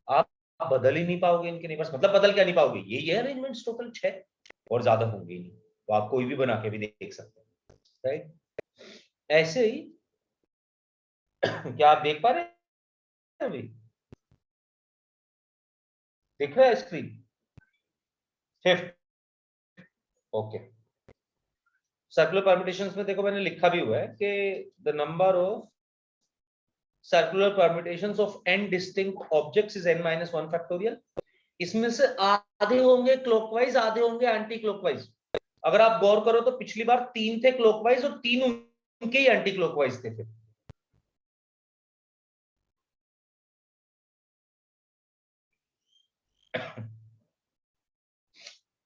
आप बदल ही नहीं पाओगे इनके नेबर्स, मतलब बदल क्या नहीं पाओगे, यही है अरेंजमेंट्स टोटल 6 और ज्यादा होंगे ही नहीं। तो आप कोई भी बना के भी देख सकते हैं, राइट? ऐसे ही क्या आप देख पा रहे हैं अभी? देख रहे हैं screen? Fifth, okay. Circular permutations में देखो मैंने लिखा भी हुआ है कि the number of circular permutations of n distinct objects is n-1 factorial. इसमें से आधे होंगे क्लॉकवाइज, आधे होंगे एंटी क्लॉकवाइज। अगर आप गौर करो तो पिछली बार 3 थे क्लॉकवाइज और 3 उनके ही एंटी क्लॉकवाइज थे। फिर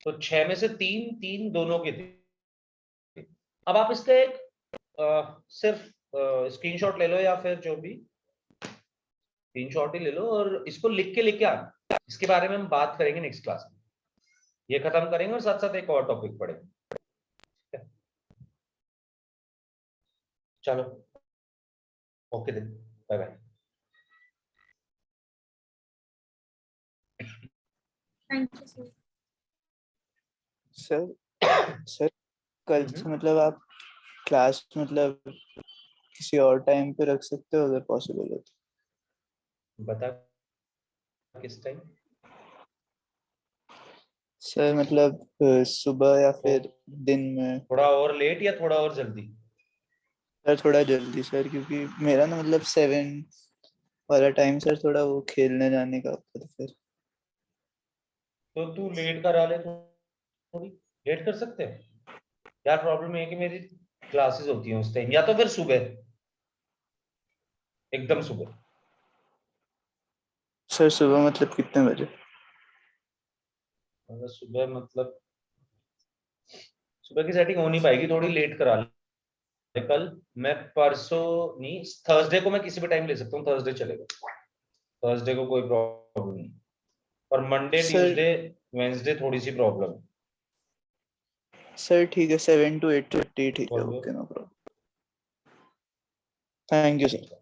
तो 6 में से 3 दोनों के थे। अब आप इसका एक सिर्फ स्क्रीनशॉट ले लो, या फिर जो भी स्क्रीनशॉट ही ले लो और इसको लिख के लेके आना। इसके बारे में हम बात करेंगे नेक्स्ट क्लास में, ये खत्म करेंगे और साथ साथ एक और टॉपिक पढ़ेंगे। चलो, okay then, bye bye. Thank you, sir. Sir sir कल से मतलब आप क्लास मतलब किसी और टाइम पे रख सकते हो अगर पॉसिबल हो तो। बता किस टाइम? सर मतलब सुबह या फिर दिन में। थोड़ा और लेट या थोड़ा और जल्दी? सर थोड़ा जल्दी सर, क्योंकि मेरा ना मतलब 7 वाला टाइम सर थोड़ा वो खेलने जाने का होता, तो फिर। तो तू लेट करा ले, थोड़ी लेट कर सकते हैं। यार प्रॉब्लम है कि मेरी क्लासेस होती हैं उस टाइम, या तो फिर सुबह, एकदम सुबह। सर सुबह मतलब कितने बजे? अगर सुबह मतलब सुबह की सेटिंग हो नहीं पाएगी, थोड़ी लेट करा ले कल। मैं परसों नहीं, थर्सडे को मैं किसी भी टाइम ले सकता हूँ, थर्सडे चलेगा, थर्सडे को कोई प्रॉब्लम नहीं। और मंडे सर ट्यूसडे वेंसडे थोड़ी सी प्रॉब्लम है। सर ठीक है 7 to 8:30 ठीक है, बोल दो। Okay no problem. Thank you sir. ठीक है।